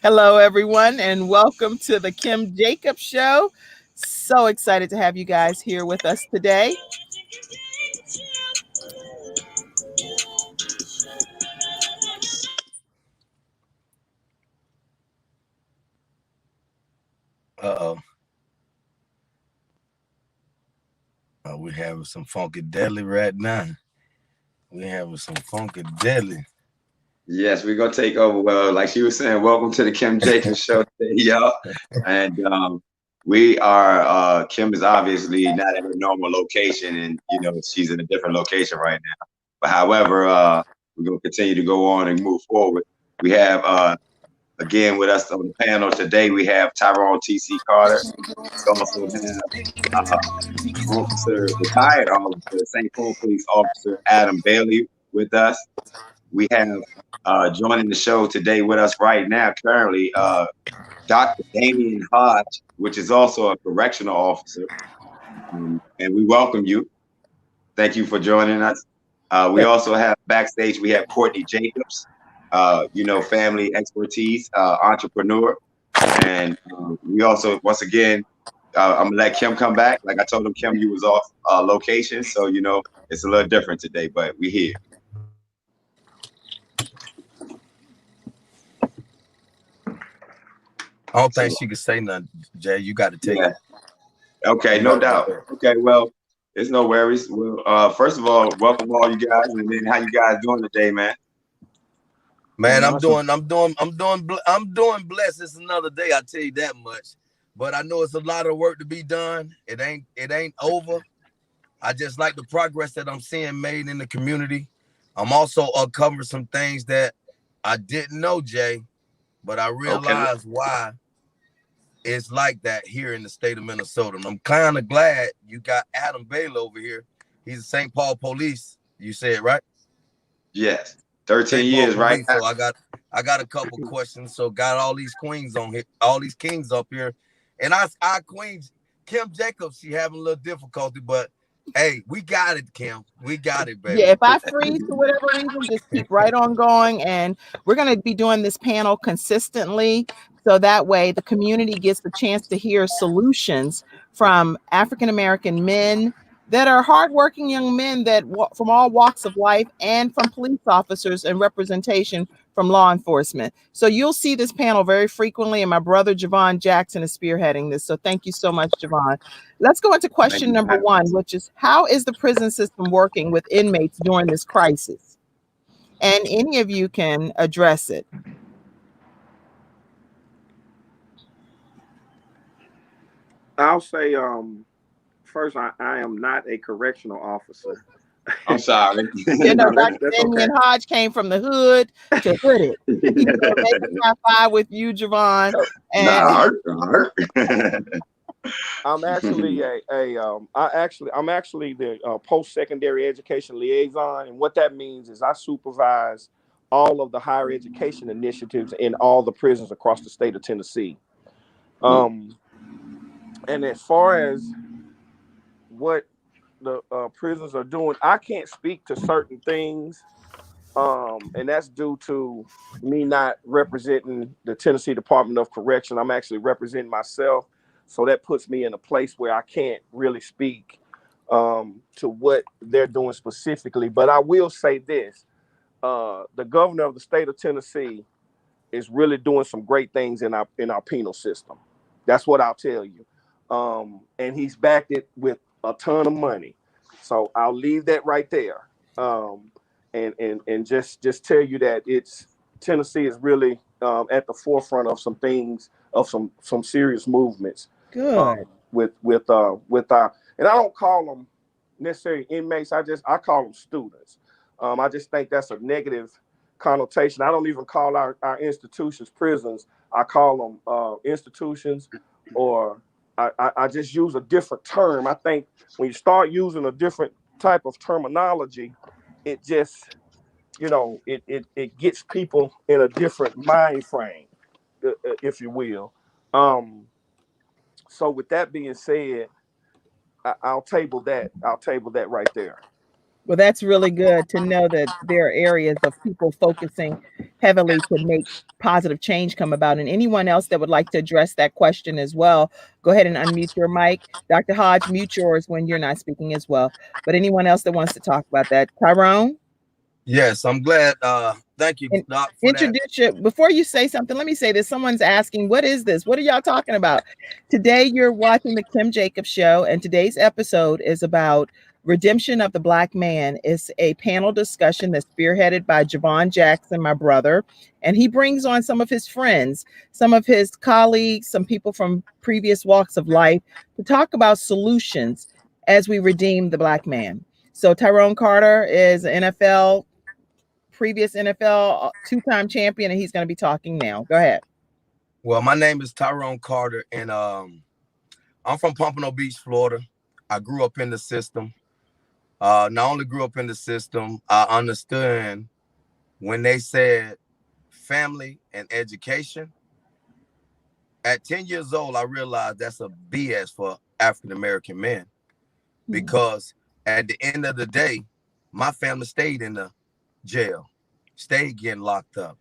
Hello, everyone, and welcome to the Kim Jacobs Show. So excited to have you guys here with us today. Uh-oh. We having some funky deli right now. We having some funky deli. Yes, we're gonna take over. Well, like she was saying, welcome to the Kim Jacobs show today, y'all. And we are Kim is obviously not at her normal location, and she's in a different location right now. But however, we're gonna continue to go on and move forward. We have again with us on the panel today. We have Tyrone T.C. Carter. We also have retired officer, St. Paul Police Officer Adam Bailey with us. We have joining the show today with us right now, currently, Dr. Damian Hodge, which is also a correctional officer. And we welcome you. Thank you for joining us. We also have backstage, we have Courtney Jacobs, family expertise, entrepreneur. And we also, once again, I'm gonna let Kim come back. Like I told him, Kim, you was off location. So, it's a little different today, but we here. I don't think she can say nothing, Jay. You got to take it. Okay, no doubt. Okay, well, it's no worries. Well, first of all, welcome all you guys, and then how you guys doing today, man? Man, I'm doing blessed. It's another day, I tell you that much. But I know it's a lot of work to be done. It ain't over. I just like the progress that I'm seeing made in the community. I'm also uncovering some things that I didn't know, Jay, but I realized why it's like that here in the state of Minnesota. And I'm kind of glad you got Adam Bailey over here. He's a St. Paul Police. You said, right? Yes. 13 years, right? So I got a couple questions. So got all these queens on here, all these kings up here. And our queens, Kim Jacobs, she having a little difficulty, but hey, we got it, Kim. We got it, baby. Yeah, if I freeze for whatever reason, just keep right on going. And we're going to be doing this panel consistently. So that way the community gets the chance to hear solutions from African American men that are hardworking young men that from all walks of life and from police officers and representation from law enforcement. So you'll see this panel very frequently, and my brother Javon Jackson is spearheading this. So thank you so much, Javon. Let's go into question number one, which is how is the prison system working with inmates during this crisis? And any of you can address it. I'll say first, I am not a correctional officer. I'm sorry. Dr. Damian Hodge came from the hood to hood it. He's making high five with you, Javon. I'm actually I'm actually the post-secondary education liaison, and what that means is I supervise all of the higher education initiatives in all the prisons across the state of Tennessee. And as far as what the prisons are doing, I can't speak to certain things, and that's due to me not representing the Tennessee Department of Correction. I'm actually representing myself, so that puts me in a place where I can't really speak to what they're doing specifically. But I will say this: the governor of the state of Tennessee is really doing some great things in our penal system. That's what I'll tell you. And he's backed it with a ton of money. So I'll leave that right there. And just tell you that Tennessee is really at the forefront of some things, of some serious movements. Good. With our, and I don't call them necessarily inmates. I call them students. I just think that's a negative connotation. I don't even call our institutions prisons. I call them institutions, or I just use a different term. I think when you start using a different type of terminology, it just, it gets people in a different mind frame, if you will. So with that being said, I'll table that right there. Well, that's really good to know that there are areas of people focusing heavily to make positive change come about. And anyone else that would like to address that question as well, go ahead and unmute your mic. Dr. Hodge, mute yours when you're not speaking as well. But anyone else that wants to talk about that, Tyrone? Yes, I'm glad. Thank you, And Doc, for that. introduce you before you say something. Let me say this. Someone's asking, what is this? What are y'all talking about? Today, you're watching the Kim Jacobs Show, and today's episode is about redemption of the Black man. It's a panel discussion that's spearheaded by Javon Jackson, my brother, and he brings on some of his friends, some of his colleagues, some people from previous walks of life to talk about solutions as we redeem the Black man. So Tyrone Carter is an NFL previous NFL two-time champion, and he's going to be talking now. Go ahead. Well, my name is Tyrone Carter, and I'm from Pompano Beach, Florida. I grew up in the system. Not only grew up in the system, I understand when they said family and education. At 10 years old, I realized that's a BS for African American men, because at the end of the day, my family stayed in the jail, stayed getting locked up.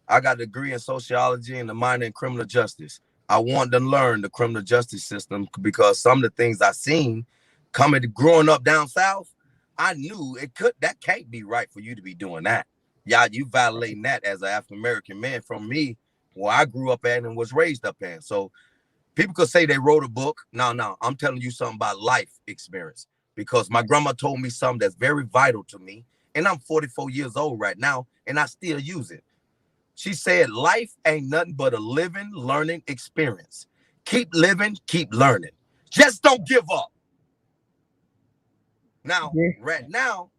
I got a degree in sociology and a minor in criminal justice. I wanted to learn the criminal justice system because some of the things I seen growing up down south, I knew that can't be right for you to be doing that. Yeah, you violating that as an African American man from me, where I grew up at and was raised up in. So people could say they wrote a book. No, I'm telling you something about life experience, because my grandma told me something that's very vital to me, and I'm 44 years old right now, and I still use it. She said, life ain't nothing but a living, learning experience. Keep living, keep learning. Just don't give up. Now, right now,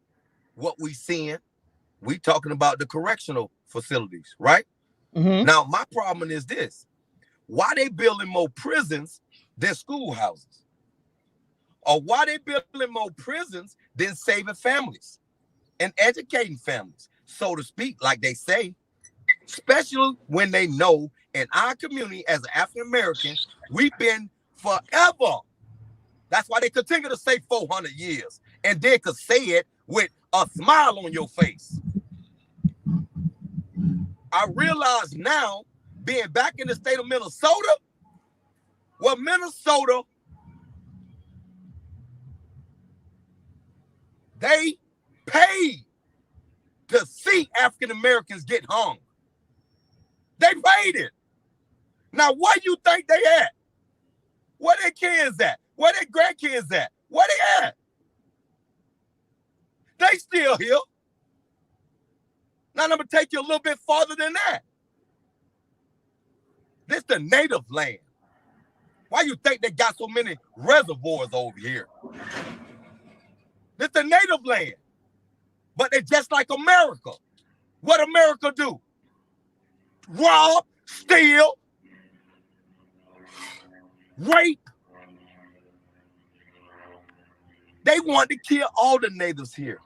what we seeing, we talking about the correctional facilities, right? Mm-hmm. Now, my problem is this. Why they building more prisons than schoolhouses? Or why they building more prisons than saving families and educating families, so to speak, like they say, especially when they know in our community as an African American, we've been forever. That's why they continue to say 400 years, and they could say it with a smile on your face. I realize now, being back in the state of Minnesota, well, Minnesota, they paid to see African Americans get hung. They paid it. Now, where you think they at? Where their kids at? Where their grandkids at? Where they at? They still here. Now, I'm going to take you a little bit farther than that. This the native land. Why you think they got so many reservoirs over here? This the native land. But they just like America. What America do? Rob, steal, rape. They want to kill all the natives here.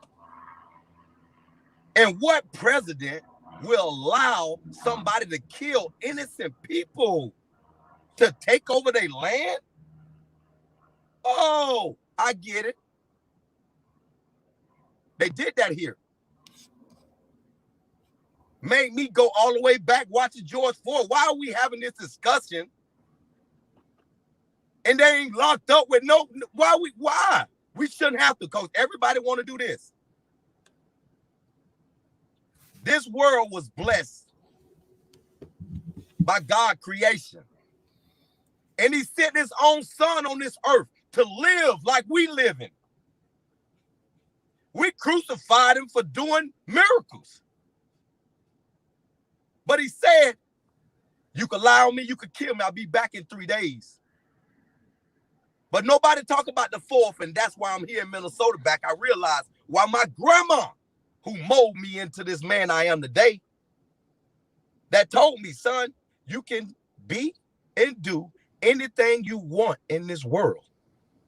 And what president will allow somebody to kill innocent people to take over their land? Oh, I get it. They did that here. Made me go all the way back watching George Floyd. Why are we having this discussion? And they ain't locked up with no, why? We shouldn't have to, because everybody want to do this. This world was blessed by God creation. And he sent his own son on this earth to live like we living. We crucified him for doing miracles. But he said, you could lie on me, you could kill me, I'll be back in 3 days. But nobody talk about the fourth, and that's why I'm here in Minnesota back. I realized why my grandma, who molded me into this man I am today, that told me, son, you can be and do anything you want in this world.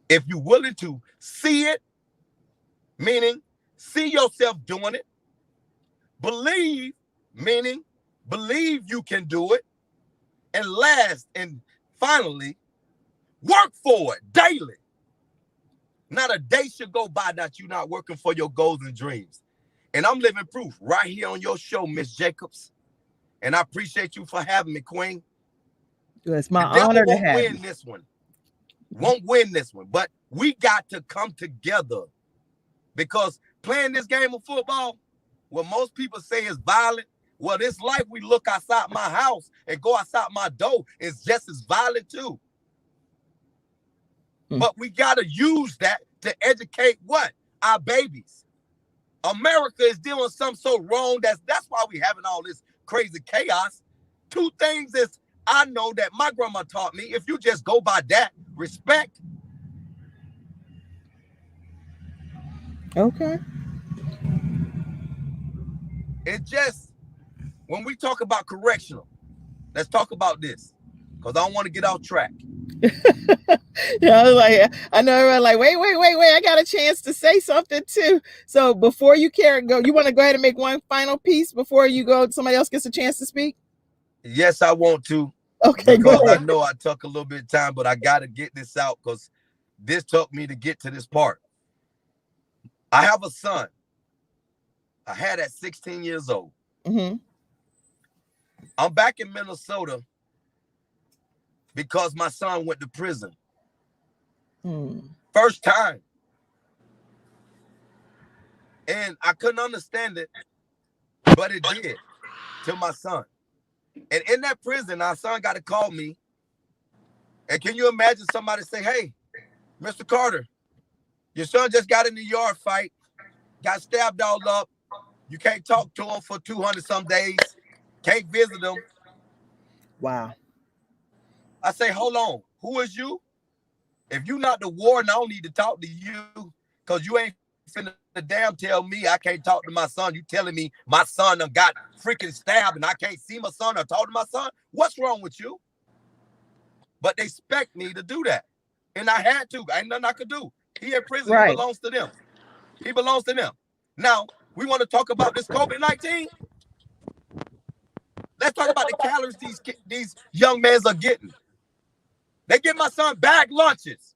If you're willing to see it, meaning see yourself doing it, believe, meaning believe you can do it, and last and finally, work for it daily. Not a day should go by that you're not working for your goals and dreams. And I'm living proof right here on your show, Miss Jacobs. And I appreciate you for having me, Queen. It's my The devil honor to won't have win you. this one. Won't win this one. But we got to come together, because playing this game of football, what most people say is violent, well, this life we look outside my house and go outside my door is just as violent too. But we got to use that to educate what? Our babies. America is doing something so wrong. That's why we having all this crazy chaos. Two things is I know that my grandma taught me. If you just go by that, respect. Okay. It's just, when we talk about correctional, let's talk about this, because I don't want to get off track. Yeah, I was like, I know everyone like, wait, I got a chance to say something too. So before you go, you want to go ahead and make one final piece before you go, somebody else gets a chance to speak? Yes, I want to. Okay, because go ahead. I know I took a little bit of time, but I got to get this out because this took me to get to this part. I have a son. I had at 16 years old. Mm-hmm. I'm back in Minnesota because my son went to prison. First time. And I couldn't understand it, but it did to my son. And in that prison, our son got to call me. And can you imagine somebody say, hey, Mr. Carter, your son just got in the yard fight, got stabbed all up. You can't talk to him for 200 some days. Can't visit him. Wow. I say, hold on. Who is you? If you not the warden, I don't need to talk to you, because you ain't finna damn tell me I can't talk to my son. You telling me my son done got freaking stabbed and I can't see my son or talk to my son? What's wrong with you? But they expect me to do that. And I had to. Ain't nothing I could do. He in prison. Right. He belongs to them. He belongs to them. Now, we want to talk about this COVID-19. Let's talk about the calories these young men are getting. They give my son bag lunches.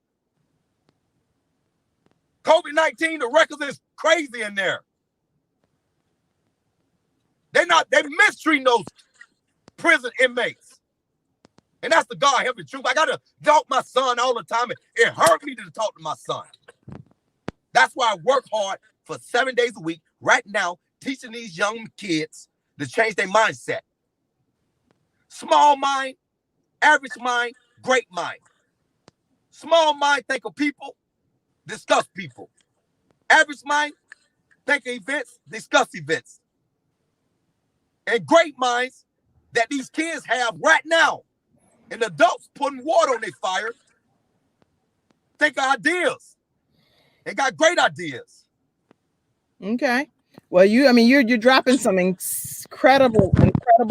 COVID-19, the records is crazy in there. They mistreating those prison inmates. And that's the God help the truth. I gotta talk to my son all the time. It hurt me to talk to my son. That's why I work hard for 7 days a week right now, teaching these young kids to change their mindset. Small mind, average mind, great mind. Small mind, think of people, discuss people. Average mind, think of events, discuss events. And great minds that these kids have right now, and adults putting water on their fire, think of ideas. They got great ideas. Okay. Well, you're dropping some incredible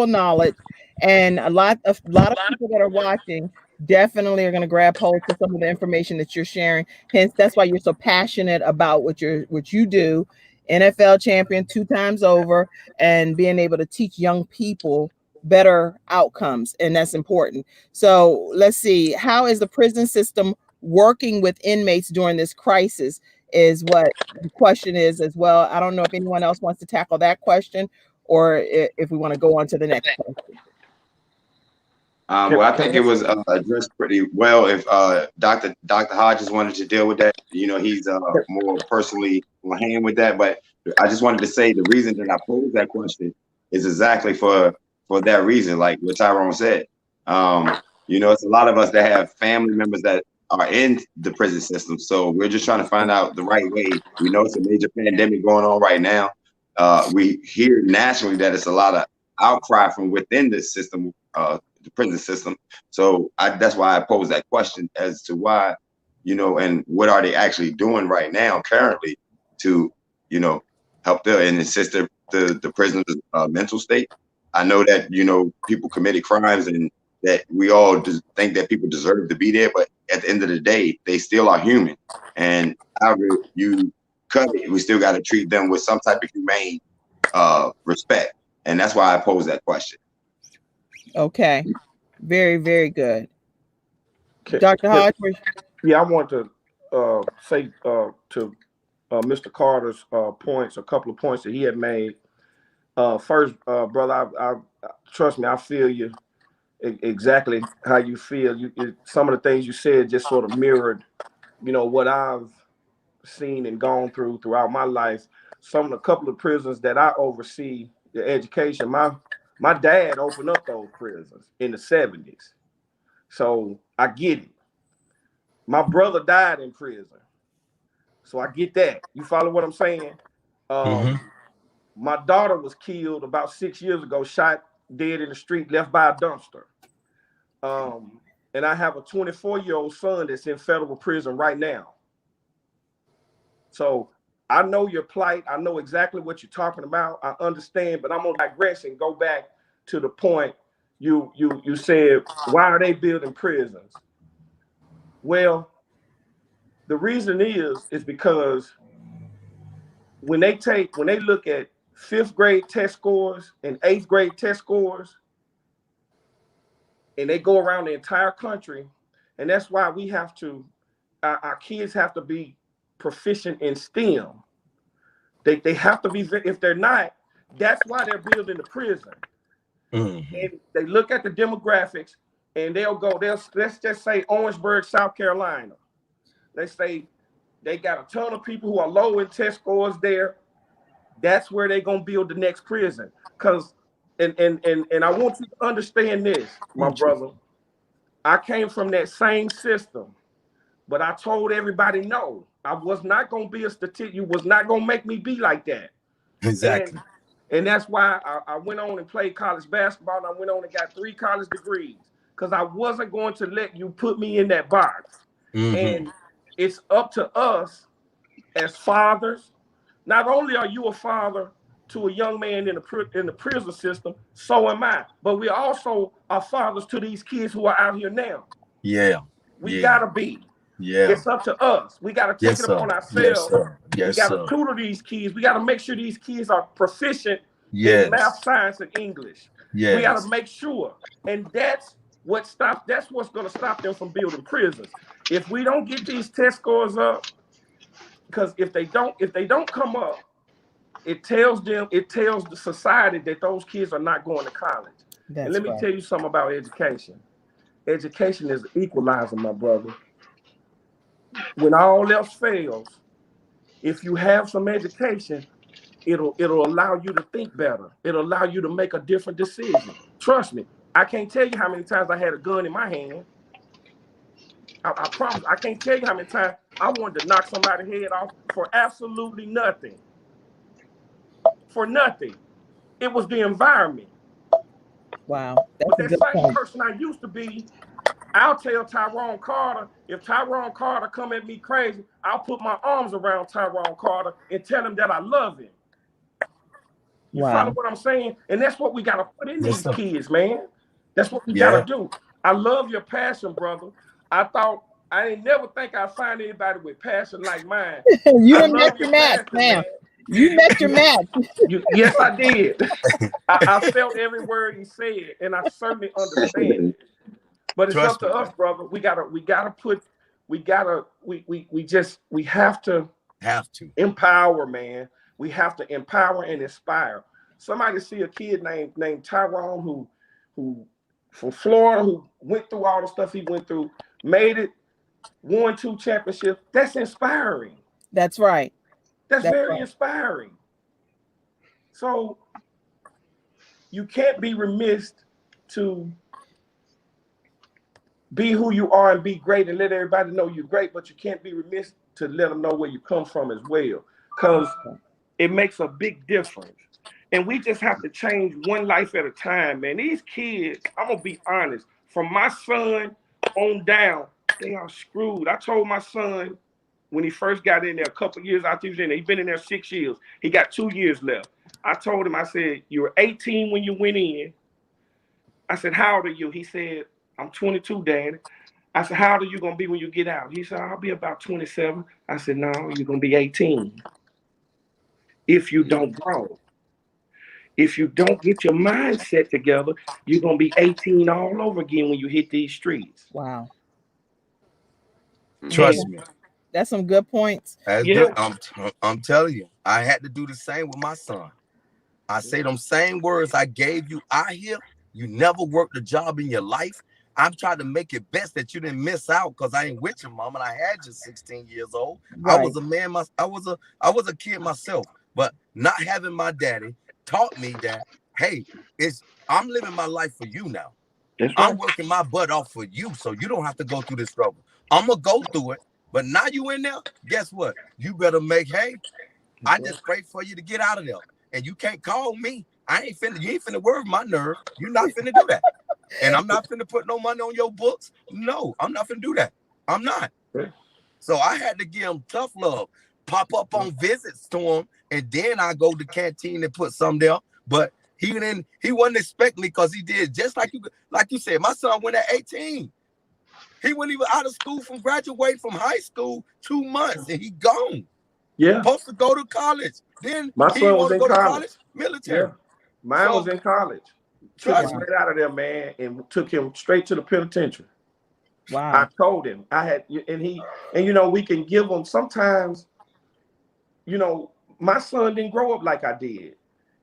knowledge, and a lot of people that are watching definitely are going to grab hold to some of the information that you're sharing. Hence, that's why you're so passionate about what you do. NFL champion 2 times over, and being able to teach young people better outcomes, and that's important. So let's see, how is the prison system working with inmates during this crisis is what the question is as well. I don't know if anyone else wants to tackle that question, or if we want to go on to the next question. Well, I think it was addressed pretty well. If Dr. Hodges wanted to deal with that, he's more personally on hand with that. But I just wanted to say the reason that I posed that question is exactly for that reason, like what Tyrone said. It's a lot of us that have family members that are in the prison system. So we're just trying to find out the right way. We know it's a major pandemic going on right now. We hear nationally that it's a lot of outcry from within the system, the prison system. So that's why I posed that question as to why, and what are they actually doing right now currently to, help them and assist the prisoners' mental state. I know that, people committed crimes and that we all think that people deserve to be there, but at the end of the day, they still are human. And however you cut it, we still got to treat them with some type of humane respect. And that's why I posed that question. Okay. Very, very good. Dr. Hodge? Yeah, I want to say to Mr. Carter's points, a couple of points that he had made. First, brother, I trust me, I feel you exactly how you feel. Some of the things you said just sort of mirrored, what I've seen and gone throughout my life. A couple of prisons that I oversee the education. My dad opened up those prisons in the 70s, so I get it. My brother died in prison, so I get that. You follow what I'm saying? My daughter was killed about 6 years ago, shot dead in the street, left by a dumpster. And I have a 24-year-old son that's in federal prison right now. So I know your plight. I know exactly what you're talking about. I understand, but I'm gonna digress and go back to the point you said, why are they building prisons? Well, the reason is because when they look at 5th grade test scores and 8th grade test scores, and they go around the entire country, and that's why we have to, our kids have to be proficient in STEM. They have to be, if they're not, that's why they're building the prison. And they look at the demographics, and let's just say Orangeburg, South Carolina. Let's say they got a ton of people who are low in test scores there. That's where they're gonna build the next prison. Because and I want you to understand this, my brother. I came from that same system, but I told everybody no. I was not gonna be a statistic. You was not gonna make me be like that. Exactly. And that's why I went on and played college basketball, and I went on and got 3 college degrees, because I wasn't going to let you put me in that box. And it's up to us as fathers. Not only are you a father to a young man in the prison system, so am I. But we also are fathers to these kids who are out here now. Yeah. We gotta be. Yeah. It's up to us. We gotta take it upon ourselves. Yes, we gotta tutor these kids. We gotta make sure these kids are proficient in math, science, and English. We gotta make sure. And that's what's gonna stop them from building prisons. If we don't get these test scores up, because if they don't come up, it tells the society that those kids are not going to college. And let me tell you something about education. Education is an equalizer, my brother. When all else fails, if you have some education, it'll allow you to think better. It'll allow you to make a different decision. Trust me, I can't tell you how many times I had a gun in my hand. I promise, I can't tell you how many times I wanted to knock somebody's head off for absolutely nothing. For nothing. It was the environment. Wow. But that same person I used to be, I'll tell Tyrone Carter, if Tyrone Carter come at me crazy, I'll put my arms around Tyrone Carter and tell him that I love him. You follow what I'm saying? And that's what we got to put in these kids, man. That's what we got to do. I love your passion, brother. I didn't never think I'd find anybody with passion like mine. You didn't met your match, man. You met your match. Yes, I did. I felt every word he said, and I certainly understand it. But it's up to us, brother. We have to empower, man. We have to empower and inspire. Somebody see a kid named Tyrone who from Florida, who went through all the stuff he went through, made it, won 2 championships. That's inspiring. That's right. That's very inspiring. So you can't be remiss to be who you are and be great and let everybody know you're great, but you can't be remiss to let them know where you come from as well, because it makes a big difference. And we just have to change one life at a time, man. These kids, I'm gonna be honest, from my son on down, they are screwed. I told my son when he first got in there, a couple years after he was in there, he's been in there 6 years. He got 2 years left. I told him, I said, you were 18 when you went in. I said, how old are you? He said, I'm 22, Daddy. I said, how old are you going to be when you get out? He said, I'll be about 27. I said, no, you're going to be 18 if you don't grow. If you don't get your mindset together, you're going to be 18 all over again when you hit these streets. Wow. Trust me. That's some good points. That's Yeah. good. I'm telling you, I had to do the same with my son. I say them same words I gave you out here. You never worked a job in your life. I'm trying to make it best that you didn't miss out because I ain't with your mom and I had you 16 years old. I Right. was a man. I was a kid myself. But not having my daddy taught me that, hey, it's I'm living my life for you now. That's I'm right. working my butt off for you, so you don't have to go through this struggle. I'm gonna go through it, but now you in there. Guess what? You better make hay. That's I right. just pray for you to get out of there. And you can't call me. You ain't finna worry my nerve. You're not finna do that. And I'm not finna put no money on your books. No, I'm not finna do that. I'm not. Yeah. So I had to give him tough love, pop up on visits to him, and then I go to canteen and put some there. But he wasn't expecting me because he did just like you said, my son went at 18. He wasn't even out of school from graduating from high school 2 months and he gone. Yeah. Supposed to go to college. Then My he didn't son was want to in go to college. college, Yeah. military. Mine was So in college. Took him trust Wow. me. right out of there, man, and took him straight to the penitentiary. I Wow. told him I had, and we can give them sometimes. My son didn't grow up like I did,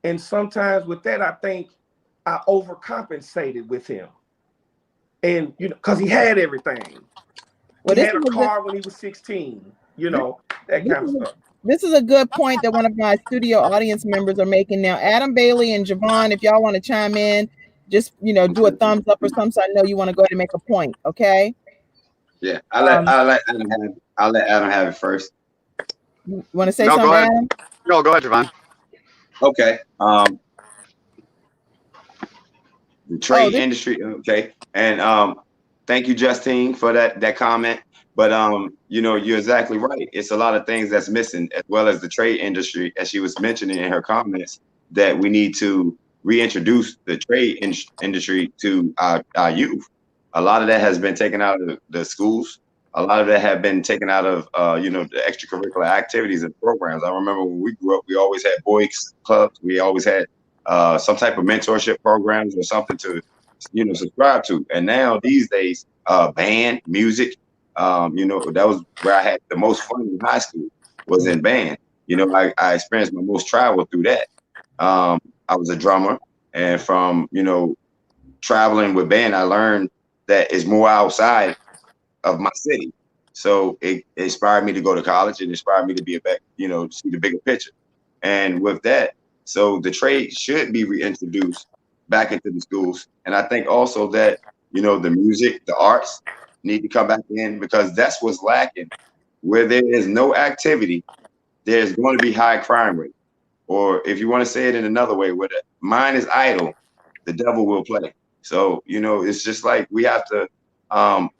and sometimes with that, I think I overcompensated with him, and because he had everything. Well, He this had is a a good car when he was 16. this, That this kind of is a stuff. this is a good point that one of my studio audience members are making now. Adam Bailey and Javon, if y'all want to chime in, just do a thumbs up or something. So I know you want to go ahead and make a point. Okay. Yeah, Um, I'll let Adam have it first. you want to say No, go something, ahead. Adam? No, go ahead, Javon. Okay. The Oh, trade industry. Okay. And thank you, Justine, for that comment. But you're exactly right. It's a lot of things that's missing, as well as the trade industry, as she was mentioning in her comments, that we need to reintroduce the industry to our youth. A lot of that has been taken out of the schools. A lot of that have been taken out of the extracurricular activities and programs. I remember when we grew up, we always had boys clubs. We always had some type of mentorship programs or something to subscribe to. And now these days, band music, that was where I had the most fun in high school, was in band. I experienced my most travel through that. I was a drummer, and from traveling with band, I learned that it's more outside of my city. So it inspired me to go to college. It inspired me to be see the bigger picture. And with that, so the trade should be reintroduced back into the schools. And I think also that, the music, the arts need to come back in, because that's what's lacking. Where there is no activity, there's going to be high crime rate. Or if you want to say it in another way, where the mind is idle, the devil will play. So, it's just like we have to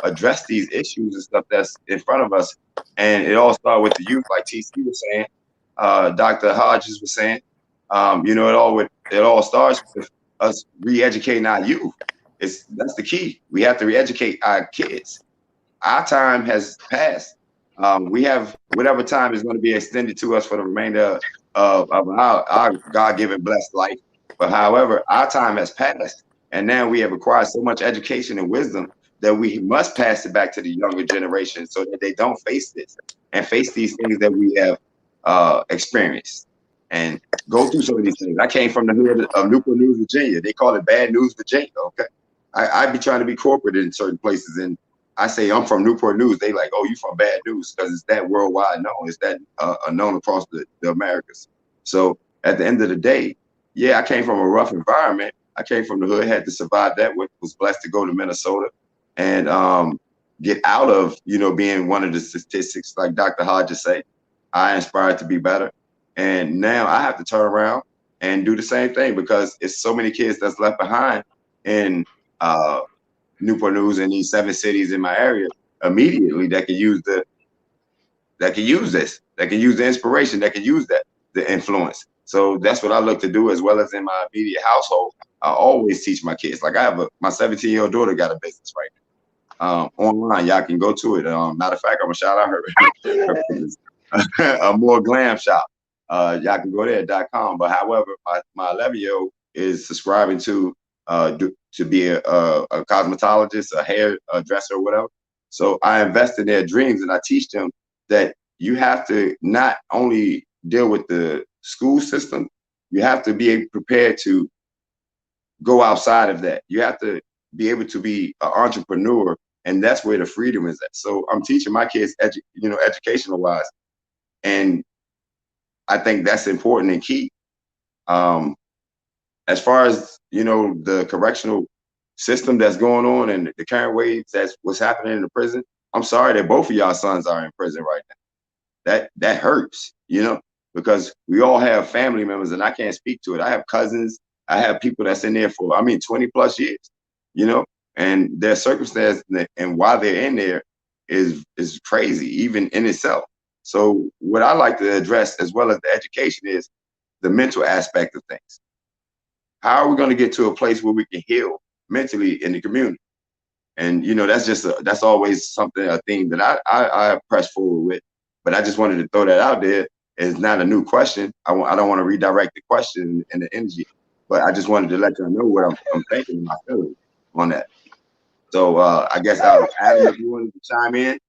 address these issues and stuff that's in front of us. And it all starts with the youth, like TC was saying, Dr. Hodges was saying. It all starts with us re-educating our youth. That's the key. We have to re-educate our kids. Our time has passed. We have whatever time is going to be extended to us for the remainder of our God-given blessed life. But however, our time has passed, and now we have acquired so much education and wisdom that we must pass it back to the younger generation so that they don't face this and face these things that we have experienced and go through some of these things. I came from the hood of Newport News, Virginia. They call it Bad News, Virginia. Okay, I'd be trying to be corporate in certain places, and I say I'm from Newport News. They like, oh, you from Bad News, because it's that worldwide known. It's that known across the Americas. So at the end of the day, yeah, I came from a rough environment. I came from the hood, had to survive that. Was blessed to go to Minnesota and get out of being one of the statistics, like Dr. Hodges say. I inspired to be better, and now I have to turn around and do the same thing, because it's so many kids that's left behind in Newport News and these 7 cities in my area immediately that can use this, that can use the inspiration, that can use the influence. So that's what I look to do, as well as in my immediate household. I always teach my kids. Like my 17-year-old daughter got a business right now. Online, y'all can go to it. Matter of fact, I'm gonna shout out her business, a more glam shop. Y'all can go there .com. But however, my 11-year-old is subscribing to be a cosmetologist, a hair dresser, or whatever. So I invest in their dreams, and I teach them that you have to not only deal with the school system, you have to be prepared to go outside of that. You have to be able to be an entrepreneur, and that's where the freedom is at. So I'm teaching my kids, educational wise, and I think that's important and key. As far as the correctional system that's going on and the current ways that's what's happening in the prison, I'm sorry that both of y'all sons are in prison right now. That hurts, because we all have family members, and I can't speak to it. I have cousins, I have people that's in there for 20 plus years, and their circumstance and why they're in there is crazy, even in itself. So what I like to address, as well as the education, is the mental aspect of things. How are we going to get to a place where we can heal mentally in the community? And that's always a theme that I press forward with. But I just wanted to throw that out there. It's not a new question. I don't want to redirect the question and the energy, but I just wanted to let you know what I'm thinking, my feelings on that. So I guess Adam, if you wanted to chime in.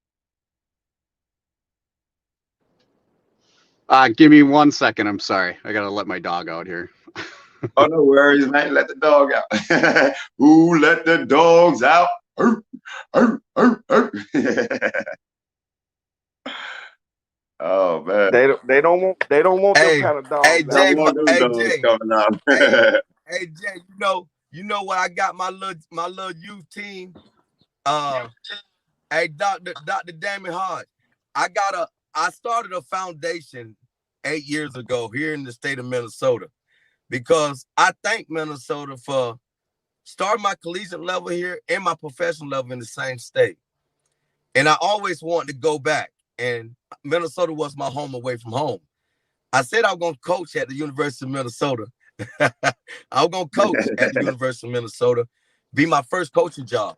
Give me 1 second. I'm sorry. I got to let my dog out here. Oh, no worries, man. Let the dog out. Who let the dogs out? Oh man. They don't want them kind of dogs. Hey Jay, Coming hey Jay, you know what I got my little youth team. Hey Dr. Damon Hodge, I started a foundation 8 years ago here in the state of Minnesota, because I thank Minnesota for starting my collegiate level here and my professional level in the same state. And I always wanted to go back, and Minnesota was my home away from home. I said I was going to coach at the University of Minnesota. I was going to coach at the University of Minnesota, be my first coaching job.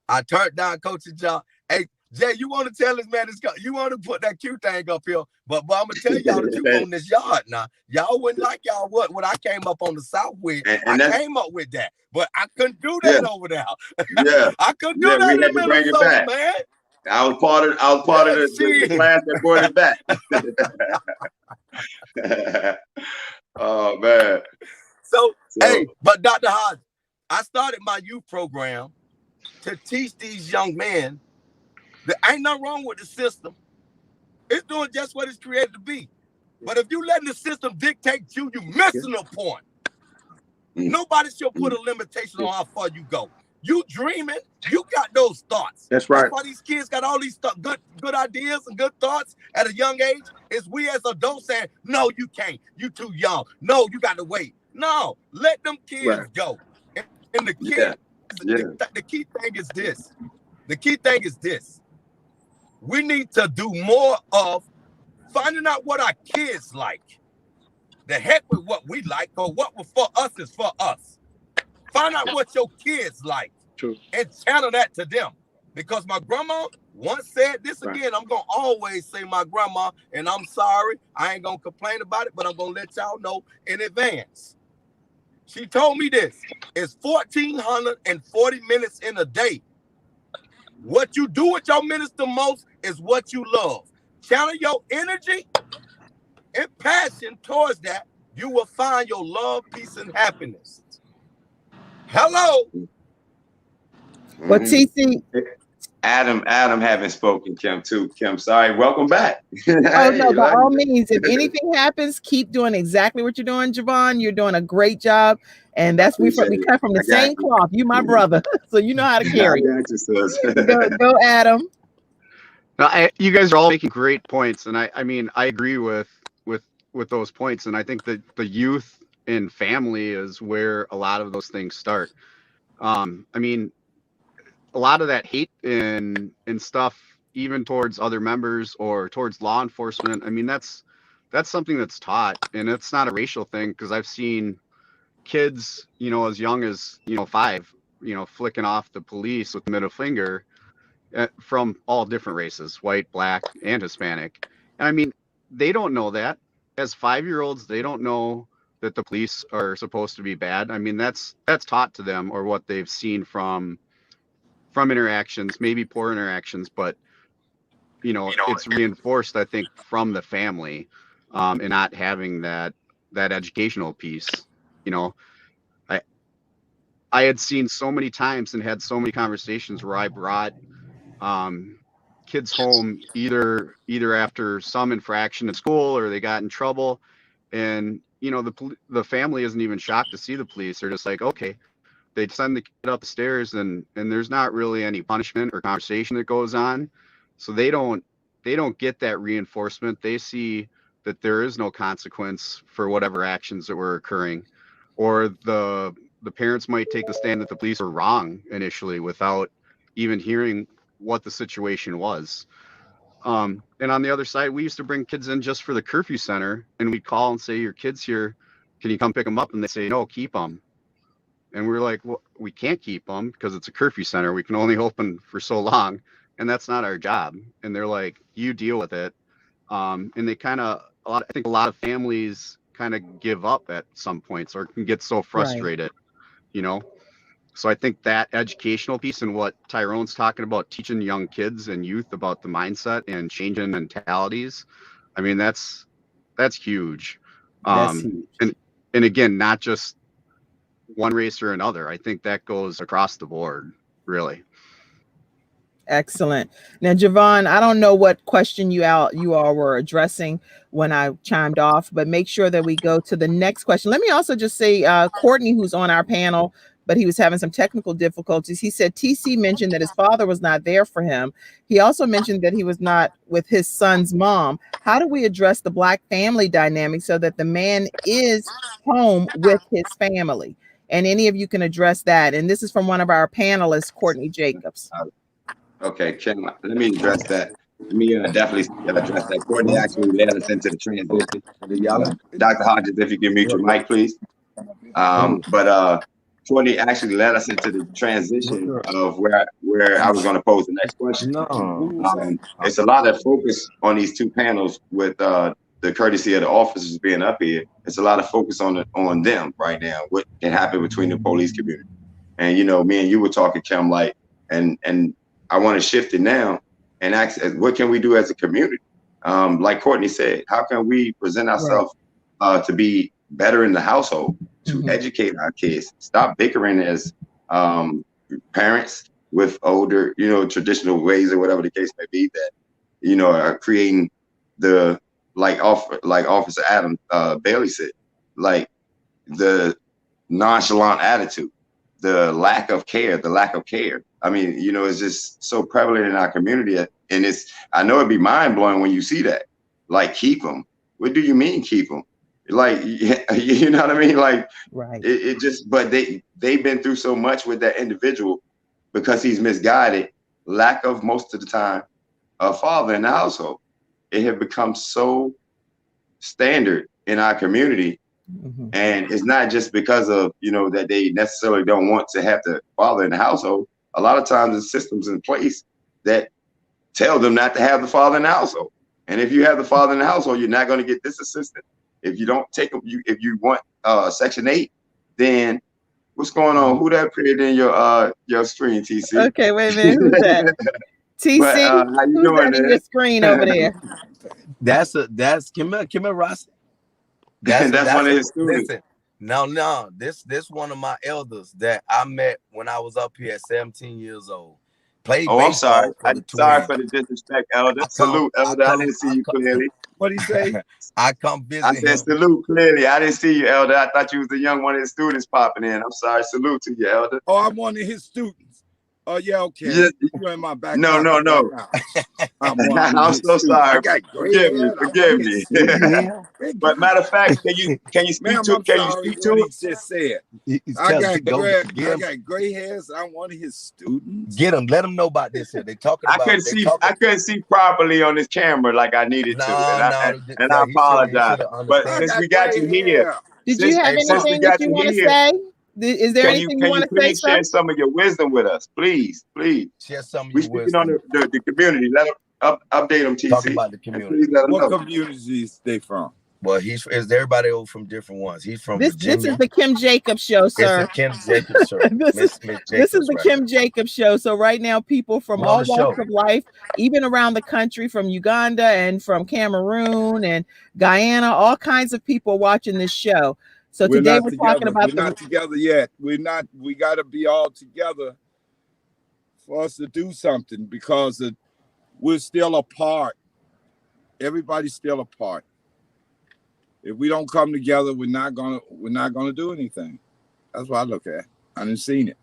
I turned down coaching job. Hey, Jay, you want to tell this man you want to put that Q thing up here, but I'm gonna tell y'all the truth on this yard now. Y'all wouldn't like y'all what I came up on the south with. And I came up with that, but I couldn't do that over there. Yeah, I couldn't do that in Minnesota, man. I was part of the class that brought it back. Oh man. So hey, but Dr. Hodge, I started my youth program to teach these young men that ain't nothing wrong with the system. It's doing just what it's created to be. But if you letting the system dictate you missing a point. Nobody should put a limitation on how far you go. You dreaming, you got those thoughts. That's right. That's why these kids got all these good ideas and good thoughts at a young age. It's we as adults saying, no, you can't. You too young. No, you got to wait. No, let them kids go. And the kids, the key thing is this. The key thing is this. We need to do more of finding out what our kids like. The heck with what we like, or what was for us is for us. Find out what your kids like. True. And channel that to them. Because my grandma once said this again. I'm going to always say my grandma, and I'm sorry. I ain't going to complain about it, but I'm going to let y'all know in advance. She told me this. It's 1,440 minutes in a day. What you do with your minutes the most is what you love. Channel your energy and passion towards that. You will find your love, peace, and happiness. Hello. Well, TC. Adam haven't spoken, Kim, too. Kim, sorry. Welcome back. Oh, no, by all means, if anything happens, keep doing exactly what you're doing, Javon. You're doing a great job. And that's we come from the same cloth. You my brother. So you know how to carry. Go, Adam. No, you guys are all making great points. And I mean, I agree with those points. And I think that the youth and family is where a lot of those things start. I mean, a lot of that hate and stuff, even towards other members or towards law enforcement. I mean, that's something that's taught, and it's not a racial thing, because I've seen kids, as young as, 5, flicking off the police with the middle finger from all different races, white, black, and Hispanic. And I mean, they don't know that. As 5-year-olds, they don't know that the police are supposed to be bad. I mean, that's taught to them, or what they've seen from interactions, maybe poor interactions, but you know, it's reinforced, I think, from the family, and not having that educational piece. You know, I I had seen so many times and had so many conversations where I brought um, kids home either after some infraction at school or they got in trouble, and you know the family isn't even shocked to see the police. They're just like, okay, they send the kid up the stairs, and there's not really any punishment or conversation that goes on, so they don't get that reinforcement. They see that there is no consequence for whatever actions that were occurring, or the parents might take the stand that the police were wrong initially without even hearing what the situation was. And on the other side, we used to bring kids in just for the curfew center, and we'd call and say, your kid's here, can you come pick them up? And they say, no, keep them. And we were like, well, we can't keep them because it's a curfew center. We can only open for so long, and that's not our job. And they're like, you deal with it. And they kind of, I think a lot of families kind of give up at some points or can get so frustrated, you know? So I think that educational piece and what Tyrone's talking about, teaching young kids and youth about the mindset and changing mentalities, I mean, that's huge. That's huge. And again, not just one race or another. I think that goes across the board, really. Excellent. Now, Javon, I don't know what question you all were addressing when I chimed off, but make sure that we go to the next question. Let me also just say, Courtney, who's on our panel, but he was having some technical difficulties. He said TC mentioned that his father was not there for him. He also mentioned that he was not with his son's mom. How do we address the Black family dynamic so that the man is home with his family? And any of you can address that. And this is from one of our panelists, Courtney Jacobs. Okay, Kim, let me address that. Let me definitely address that. Courtney actually led us into the transition. Dr. Hodges, if you can mute your mic, please. But Courtney actually led us into the transition of where I was going to pose the next question. It's a lot of focus on these two panels with the courtesy of the officers being up here. It's a lot of focus on them right now, what can happen between the police community. And, you know, me and you were talking, Kim, like, and I want to shift it now and ask, what can we do as a community? Like Courtney said, how can we present ourselves to be better in the household, to educate our kids, stop bickering as parents with older, you know, traditional ways or whatever the case may be that, you know, are creating the, like Officer Adam Bailey said, like the nonchalant attitude, the lack of care. I mean, you know, it's just so prevalent in our community. And I know it'd be mind blowing when you see that, like, keep them. What do you mean keep them? Like, you know what I mean? Like, it just, but they've been through so much with that individual because he's misguided, lack of, most of the time, a father in the household. It had become so standard in our community. And it's not just because of, you know, that they necessarily don't want to have the father in the household. A lot of times there's systems in place that tell them not to have the father in the household. And if you have the father in the household, you're not going to get this assistance. If you don't take them, if you want Section 8, then what's going on? Who that appeared in your screen, TC? Okay, wait a minute. Who's that? TC, but, how you who's doing that in your screen over there? That's Kim Ross. That's one of his students. Listen, no, this one of my elders that I met when I was up here at 17 years old. Played baseball. I'm sorry. I'm sorry for the disrespect, Elder. Salute, Elder. I didn't see you clearly. What did he say? I come visit I said salute clearly. I didn't see you, Elder. I thought you was the young one of his students popping in. I'm sorry. Salute to you, Elder. Oh, I'm one of his students. Oh, yeah, okay. Yeah. You're in my back. No. I'm so sorry. Forgive me. But matter of fact, can you speak to it? He just said. I got gray hairs. I'm one of his students. Get them. Let them know about this here. They talking about. I couldn't see properly on this camera like I needed to, and I apologize. But since we got you here, did you have anything that you want to say? Is there anything you want to say? Please share some of your wisdom with us, please. Share some of your wisdom. We're speaking on the community. Let them update them, TC. Talk about the community. What communities they from? Well, is everybody over from different ones. He's from This is Virginia. the Kim Jacobs show, It's sir. the Kim Jacobs show. This Miss is Jacobs the right Kim now. Jacobs show. So right now, people from Come on all the show. walks of life, even around the country, from Uganda and from Cameroon and Guyana, all kinds of people watching this show. So We're today not we're together. talking about We're not together yet. We're not. We got to be all together for us to do something because we're still apart. Everybody's still apart. If we don't come together, we're not gonna do anything. That's what I look at. I done seen it.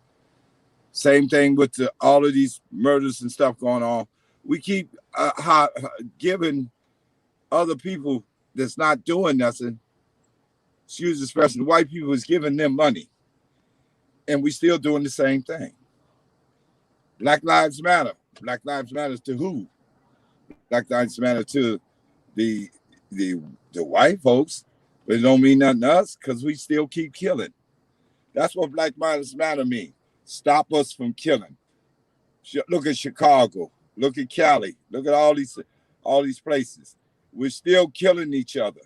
Same thing with all of these murders and stuff going on. We keep giving other people that's not doing nothing, excuse the expression, white people is giving them money. And we still doing the same thing. Black Lives Matter. Black Lives Matter to who? Black Lives Matter to the white folks, but it don't mean nothing to us because we still keep killing. That's what Black Lives Matter mean. Stop us from killing. Look at Chicago. Look at Cali. Look at all these places. We're still killing each other.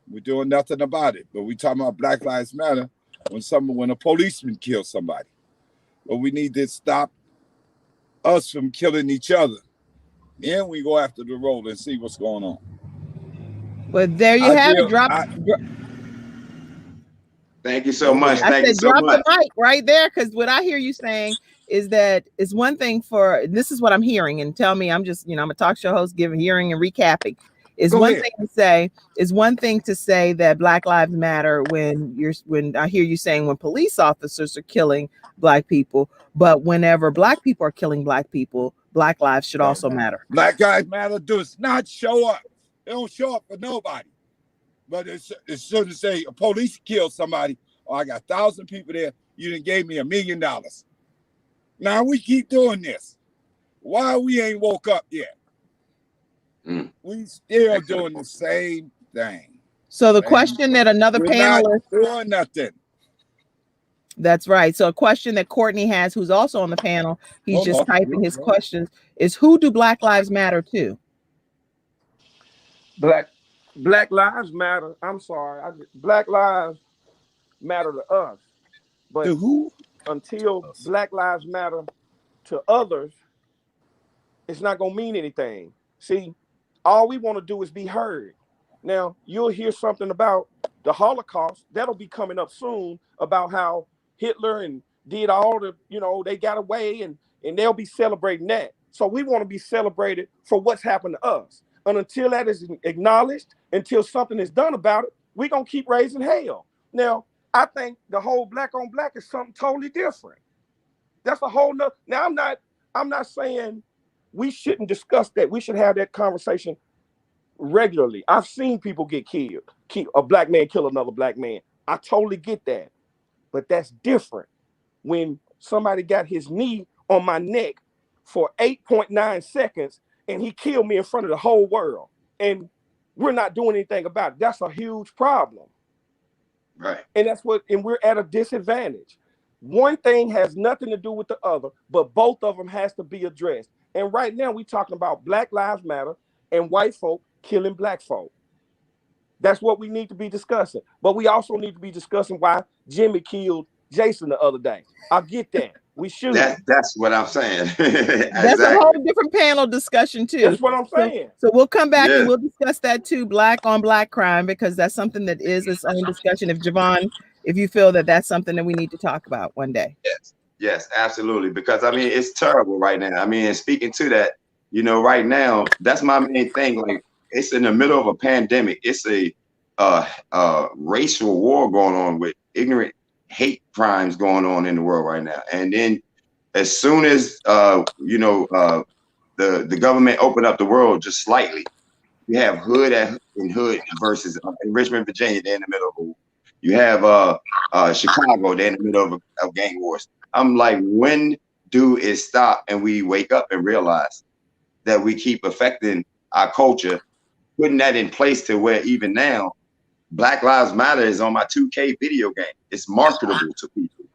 We're doing nothing about it. But we talking about Black Lives Matter when a policeman kills somebody. But we need to stop us from killing each other. Then we go after the road and see what's going on. But there you have it. Thank you so much. I said, drop the mic right there, because what I hear you saying is that it's one thing this is what I'm hearing, and tell me, I'm I'm a talk show host hearing and recapping. Is one thing to say that Black Lives Matter when I hear you saying when police officers are killing Black people, but whenever Black people are killing Black people, Black lives should also matter. Black Lives Matter does not show up. They don't show up for nobody. But it's soon to say a police killed somebody, I got 1,000 people there, you done gave me $1 million. Now we keep doing this. Why we ain't woke up yet? We still doing the same thing. So the question that another panelist doing nothing. That's right. So a question that Courtney has, who's also on the panel, he's just typing his questions, is who do Black Lives Matter to? Black Lives Matter. I'm sorry. Black Lives matter to us. But to who? Until Black Lives Matter to others, it's not going to mean anything. See, all we want to do is be heard. Now, you'll hear something about the Holocaust. That'll be coming up soon about how Hitler and did all the, they got away and they'll be celebrating that. So we want to be celebrated for what's happened to us. And until that is acknowledged, until something is done about it, we're going to keep raising hell. Now, I think the whole black on black is something totally different. That's a whole nother. Now, I'm not saying we shouldn't discuss that. We should have that conversation regularly. I've seen people get killed. A black man kill another black man. I totally get that. But that's different when somebody got his knee on my neck for 8.9 seconds and he killed me in front of the whole world. And we're not doing anything about it. That's a huge problem. Right. And we're at a disadvantage. One thing has nothing to do with the other, but both of them has to be addressed. And right now we're talking about Black Lives Matter and white folk killing Black folk. That's what we need to be discussing. But we also need to be discussing why Jimmy killed Jason the other day. I get that. We should. That's what I'm saying. That's a whole different panel discussion too. That's what I'm saying. So we'll come back and we'll discuss that too, Black on Black crime, because that's something that is its own discussion. If Javon, if you feel that that's something that we need to talk about one day. Yes, absolutely. Because I mean, it's terrible right now. I mean, and speaking to that, right now, that's my main thing. Like, it's in the middle of a pandemic. It's a racial war going on with ignorant hate crimes going on in the world right now. And then as soon as the government opened up the world just slightly, you have hood and hood versus in Richmond, Virginia, they're in the middle of a war. You have Chicago, they're in the middle of gang wars. I'm like, when do it stop and we wake up and realize that we keep affecting our culture, putting that in place to where even now Black Lives Matter is on my 2K video game. It's marketable to people.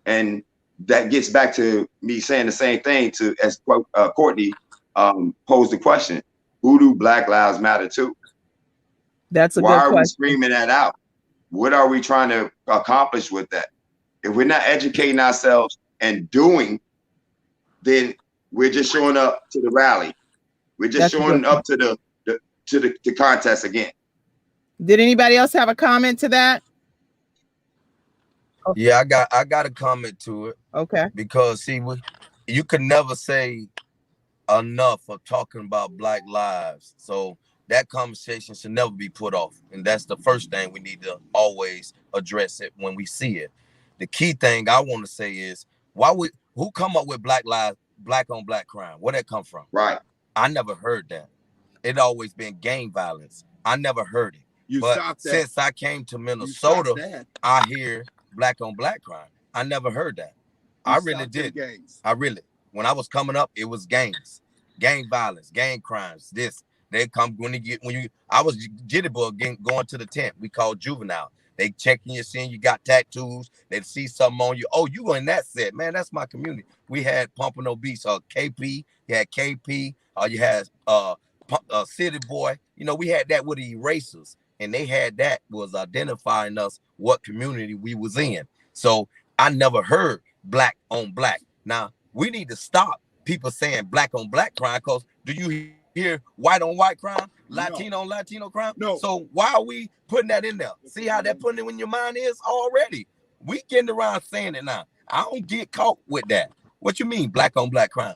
And that gets back to me saying the same thing as Courtney posed the question, who do Black Lives Matter to? That's a Why good are we question. screaming that out? What are we trying to accomplish with that? If we're not educating ourselves and doing, then we're just showing up to the rally. We're just That's a good showing up to the contest again. Did anybody else have a comment to that? Yeah, I got a comment to it, Okay. because see, you can never say enough of talking about Black lives. So that conversation should never be put off. And that's the first thing we need to always address it when we see it. The key thing I want to say is, who come up with Black lives, black on black crime? Where that come from? Right. I never heard that. It always been gang violence. I never heard it. But since I came to Minnesota, I hear black on black crime. I never heard that. I really did. When I was coming up, it was gangs, gang violence, gang crimes. They come I was jitterbug going to the tent. We called juvenile. They checking you, seeing you got tattoos. They'd see something on you. Oh, you in that set, man? That's my community. We had Pompano Beach, KP. You had KP. You had City Boy. You know, we had that with the erasers, and they had that was identifying us what community we was in. So I never heard black on black. Now we need to stop people saying black on black crime, because do you hear white on white crime, Latino on Latino crime? No. So why are we putting that in there? See how that putting it in your mind is already? We getting around saying it now. I don't get caught with that. What you mean black on black crime?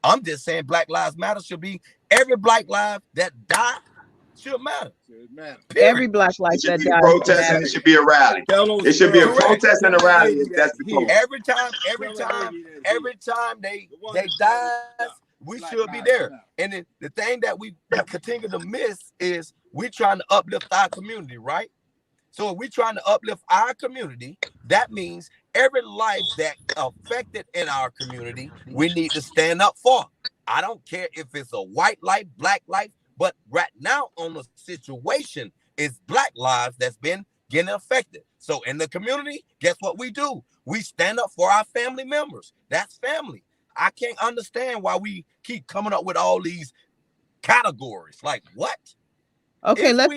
I'm just saying Black Lives Matter should be every black life that die should matter. Every black life that dies. Protest, and it should be a rally. It should be a protest and a rally. That's the goal. Every time they dies, we should be there. And then the thing that we continue to miss is we're trying to uplift our community, right? So if we're trying to uplift our community, that means every life that affected in our community, we need to stand up for. I don't care if it's a white life, black life, but right now on the situation is black lives that's been getting affected. So in the community, guess what we do? We stand up for our family members. That's family. I can't understand why we keep coming up with all these categories. Like what? Okay, let's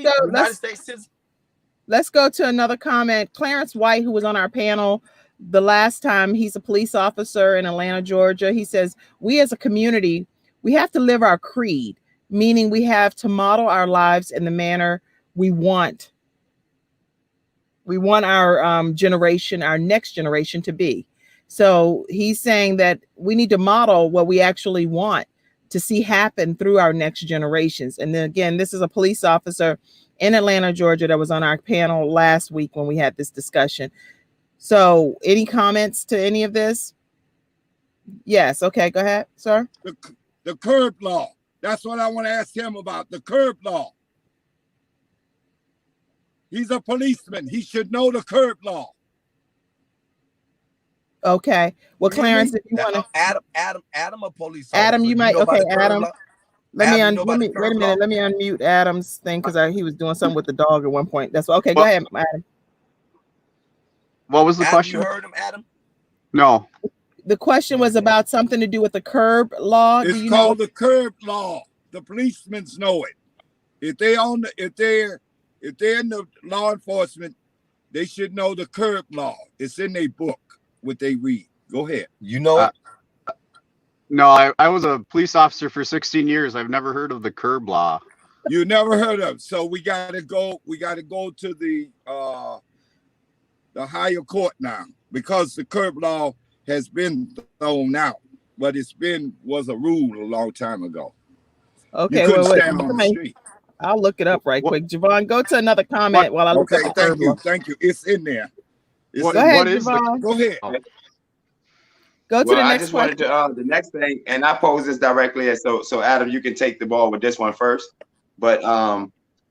go to another comment. Clarence White, who was on our panel the last time, he's a police officer in Atlanta, Georgia. He says, we as a community, we have to live our creed, meaning we have to model our lives in the manner we want. We want our generation, our next generation to be. So he's saying that we need to model what we actually want to see happen through our next generations. And then again, this is a police officer in Atlanta, Georgia, that was on our panel last week when we had this discussion. So any comments to any of this? Yes. Okay, go ahead, sir. The curb law. That's what I want to ask him about, the curb law. He's a policeman. He should know the curb law. Okay. Well, Clarence, if you want to, Adam, a police officer. Adam, you might. Okay, Adam. Let me wait a minute. Law? Let me unmute Adam's thing because he was doing something with the dog at one point. That's okay. Go ahead, Adam. What was the question? You heard him, Adam? No. The question was about something to do with the curb law. It's called the curb law. The policemen know it. If they're in the law enforcement, they should know the curb law. It's in their book, what they read. Go ahead. You know it? No, I was a police officer for 16 years. I've never heard of the curb law. You never heard of it. So we gotta go to the higher court now, because the curb law has been thrown out, but was a rule a long time ago. Okay, I'll look it up right quick. Javon, go to another comment while I look up the curb law. Thank you. It's in there. Go ahead, Javon. Go ahead. Go to the next I just wanted to the next thing, and I pose this directly, so Adam, you can take the ball with this one first. But I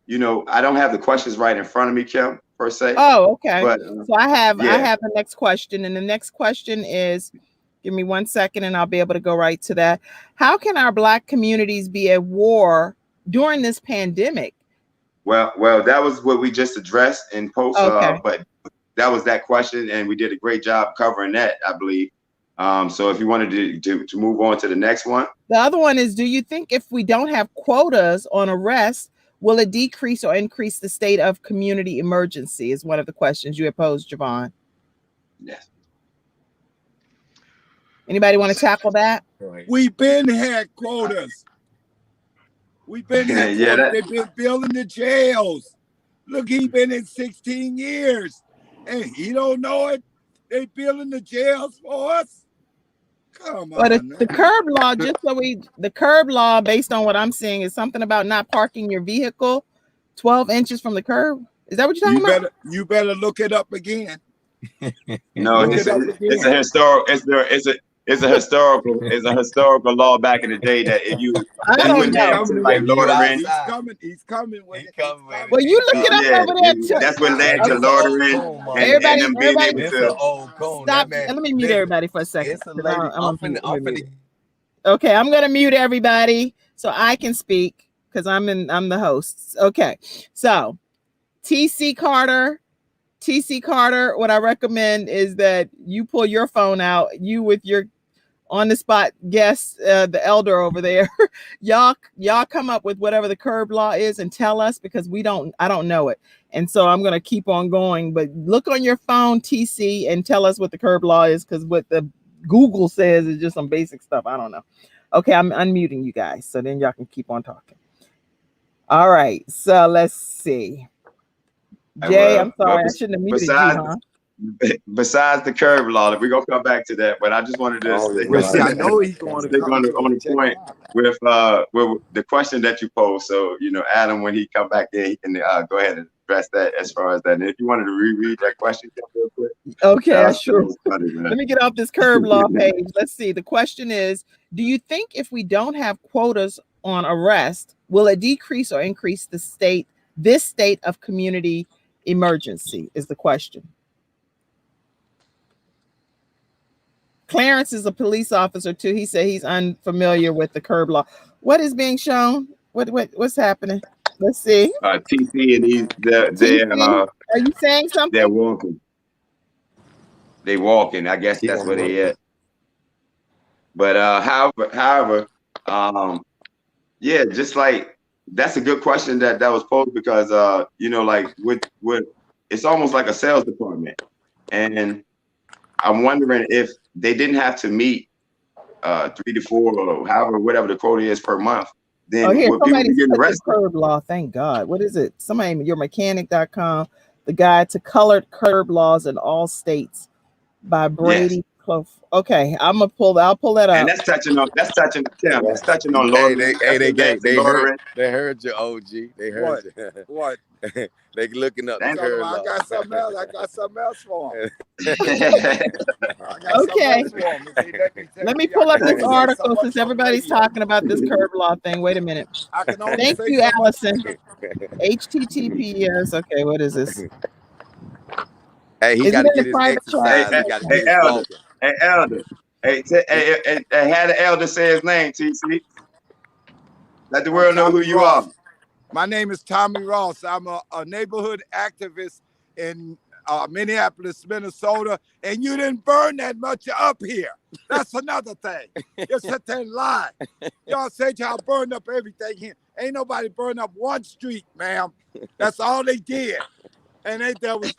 don't have the questions right in front of me, Kim, per se. Oh, okay. But, so I have the next question, and the next question is, give me 1 second, and I'll be able to go right to that. How can our Black communities be at war during this pandemic? Well, that was what we just addressed in post. But that was that question, and we did a great job covering that, I believe. So if you wanted to move on to the next one. The other one is, do you think if we don't have quotas on arrests, will it decrease or increase the state of community emergency? Is one of the questions you had posed, Javon. Yes. Anybody want to tackle that? We've been had quotas. We've been had Yeah, quotas. They've been building the jails. Look, he been in 16 years, and he don't know it. They building the jails for us. Come But on, the man. curb law, the curb law, based on what I'm seeing, is something about not parking your vehicle 12 inches from the curb. Is that what you're talking about? You better look it up again. no, Look it's it up it's a again. it's a historical law back in the day that if you I that's don't when know. led to like You loitering. outside. He's coming with He it. coming with it. Well, you look it up Yeah, over there too. that's what led to Okay. This a old loitering coon, man. and Everybody, them being able This to. a old coon. stop. That man. Let me mute Listen, everybody for a second. it's a 'cause lady. I'm finna. Okay, I'm gonna mute everybody so I can speak because I'm the host. Okay, so TC Carter, what I recommend is that you pull your phone out, you with your on the spot guest, the elder over there, y'all come up with whatever the curb law is and tell us, because I don't know it. And so I'm going to keep on going, but look on your phone, TC, and tell us what the curb law is, because what the Google says is just some basic stuff. I don't know. Okay, I'm unmuting you guys, so then y'all can keep on talking. All right, so let's see. Jay, I'm sorry, I shouldn't have muted you, huh? Besides the curb law, we're gonna come back to that, but I just wanted to I know he's going to stick come on to the point with the question that you posed. So Adam, when he come back in, he can go ahead and address that as far as that. And if you wanted to reread that question real quick. Okay, sure. Funny, let me get off this curb law page. Let's see. The question is, do you think if we don't have quotas on arrest, will it decrease or increase this state of community emergency? Is the question. Clarence is a police officer too. He said he's unfamiliar with the curb law. What is being shown? What's happening? Let's see. TC and are you saying something? They're walking. They walking. I guess that's where they at. But however, yeah, just like that's a good question that was posed, because like with it's almost like a sales department, and I'm wondering if they didn't have to meet 3 to 4 or however whatever the quota is per month, then here would people be getting arrested? Curb law, thank God. What is it? Somebody, yourmechanic.com, the guide to colored curb laws in all states by Brady Clough. Okay, I'll pull that up. And that's touching on loitering. They heard you, OG. They heard you. What? They looking up the curb law. I got something else for him. Okay. Let me pull up this article since everybody's talking about this curb law thing. Wait a minute. Thank you, Allison. HTTPS. Okay, what is this? Hey, he got to get his exercise. He got to get his walking. Hey, Elder. Hey, had the elder say his name, TC. Let the world know who you are. My name is Tommy Ross. I'm a neighborhood activist in Minneapolis, Minnesota, and you didn't burn that much up here. That's another thing. You sit there and lie. Y'all said y'all burned up everything here. Ain't nobody burned up one street, ma'am. That's all they did. And there was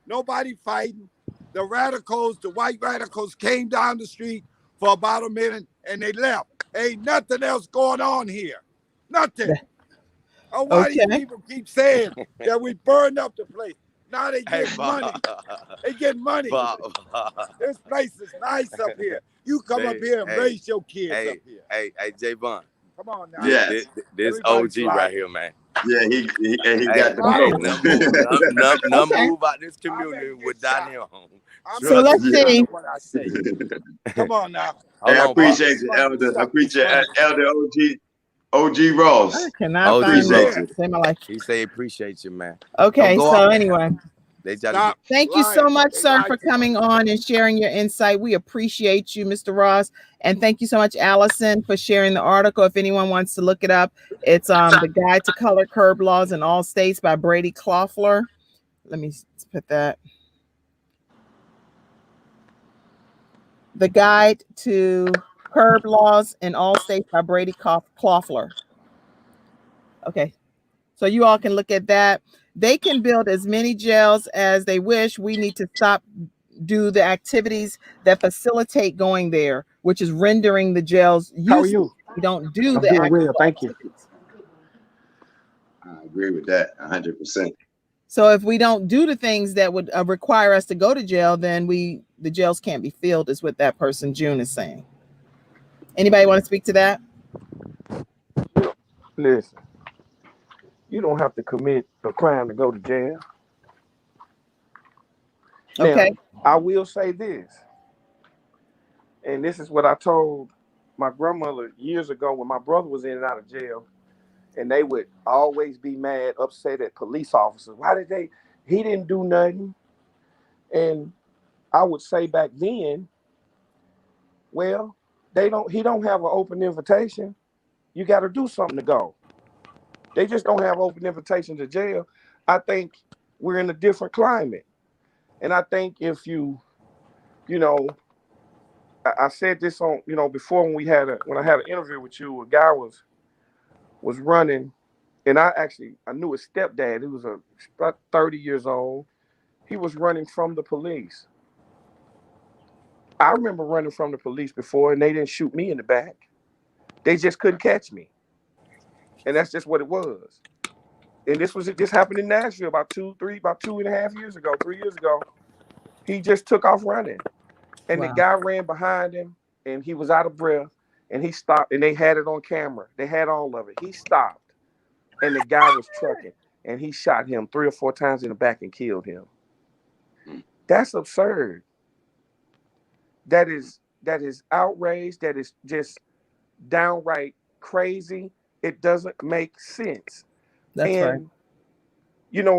nobody fighting. The white radicals came down the street for about a minute and they left. Ain't nothing else going on here. Nothing. Oh, why do people keep saying that we burned up the place? Now they get money. They get money. This place is nice up here. You come up here and raise your kids up here. Hey, Javon. Come on now. Yeah. This OG right here, man. Yeah, he got the move out this community without him home. So let's see. What I say. Come on now. Hey, I appreciate you, Elder. I appreciate Elder OG Ross. I cannot say my life. He say appreciate you, man. Okay, so anyway. Thank you so much, sir, for coming on and sharing your insight. We appreciate you, Mr. Ross. And thank you so much, Allison, for sharing the article. If anyone wants to look it up, it's The Guide to Color Curb Laws in All States by Brady Clough. Let me put that. The Guide to Curb Laws in All States by Brady Clough. Okay. So you all can look at that. They can build as many jails as they wish. We need to stop do the activities that facilitate going there, which is rendering the jails How are useless. you? We don't do I'm the doing well, actual thank you. activities. I agree with that 100%. So if we don't do the things that would require us to go to jail, then the jails can't be filled, is what that person June is saying. Anybody want to speak to that? Listen, you don't have to commit a crime to go to jail. Now, Okay. I will say this, and this is what I told my grandmother years ago when my brother was in and out of jail, and they would always be mad, upset at police officers. Why did they? He didn't do nothing. And I would say back then, well, they don't. He don't have an open invitation. You got to do something to go. They just don't have open invitation to jail. I think we're in a different climate, and I think if you know, I said this on, before when I had an interview with you, a guy was running, and I knew his stepdad. He was about 30 years old. He was running from the police. I remember running from the police before, and they didn't shoot me in the back. They just couldn't catch me, and that's just what it was. And this happened in Nashville about 2.5 years ago, 3 years ago. He just took off running, and the Wow. guy ran behind him, and he was out of breath, and he stopped, and they had it on camera. They had all of it. He stopped, and the guy was trucking, and he shot him 3 or 4 times in the back and killed him. That's absurd. That is outrage. That is just downright crazy. It doesn't make sense. That's right. And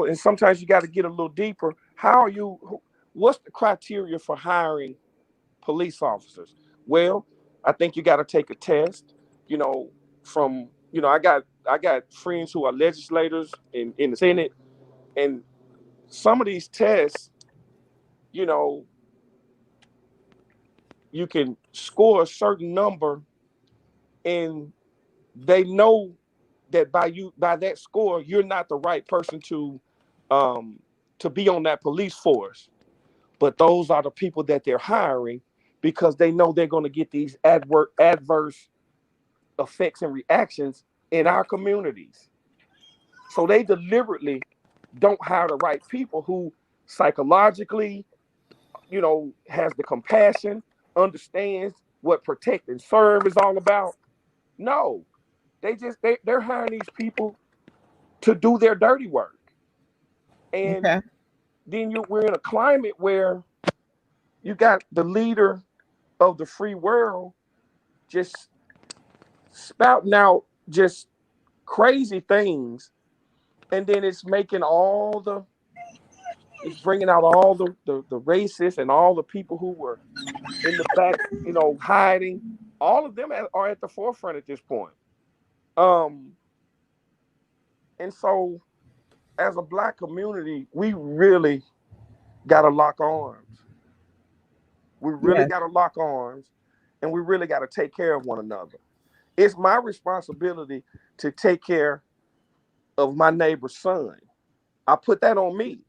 and sometimes you got to get a little deeper. What's the criteria for hiring police officers? Well, I think you got to take a test. You know, from I got friends who are legislators in the Senate, and some of these tests, you know, you can score a certain number, and they know that by that score, you're not the right person um to be on that police force. But those are the people that they're hiring because they know they're going to get these adverse effects and reactions in our communities. So they deliberately don't hire the right people who psychologically, has the compassion, understands what protect and serve is all about. No, they're hiring these people to do their dirty work. And Okay. then we're in a climate where you got the leader of the free world just spouting out just crazy things, and then it's bringing out all the racists and all the people who were in the back, hiding. All of them are at the forefront at this point. Um, and so as a black community, we really got to lock arms. We really Yes. got to lock arms, and we really got to take care of one another. It's my responsibility to take care of my neighbor's son. I put that on me.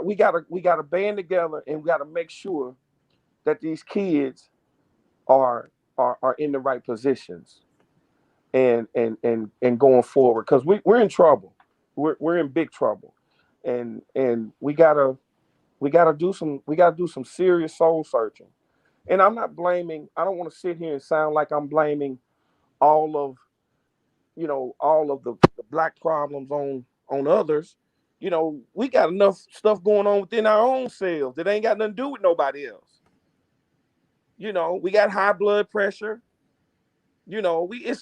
We gotta band together, and we gotta make sure that these kids are are in the right positions and going forward, because we're in trouble. We're in big trouble, and we gotta do some serious soul searching. And I'm not blaming. I don't want to sit here and sound like I'm blaming all of the black problems on others. We got enough stuff going on within our own selves that ain't got nothing to do with nobody else. We got high blood pressure.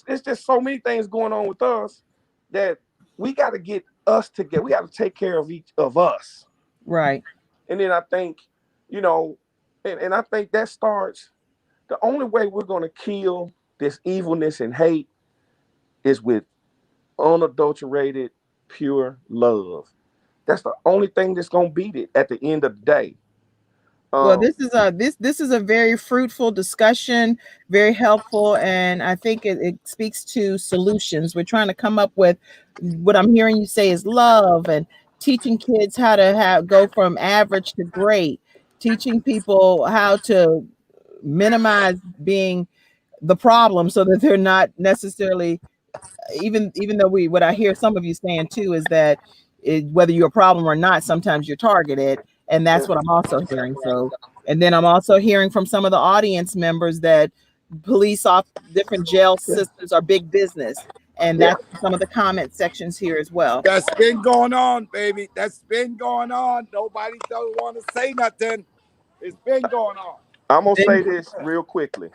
It's just so many things going on with us that we got to get us together. We got to take care of each of us. Right. And then I think, you know, and I think that starts. The only way we're going to kill this evilness and hate is with unadulterated, pure love. That's the only thing that's going to beat it at the end of the day. Well, this is a very fruitful discussion, very helpful, and I think it speaks to solutions. We're trying to come up with what I'm hearing you say is love and teaching kids how to go from average to great, teaching people how to minimize being the problem so that they're not necessarily, even though what I hear some of you saying too is that whether you're a problem or not, sometimes you're targeted, and that's what I'm also hearing. So, and then I'm also hearing from some of the audience members that police off different jail systems are big business, and Yeah. that's some of the comment sections here as well. That's been going on, baby. That's been going on. Nobody don't want to say nothing. It's been going on. I'm gonna say Then, this real quickly.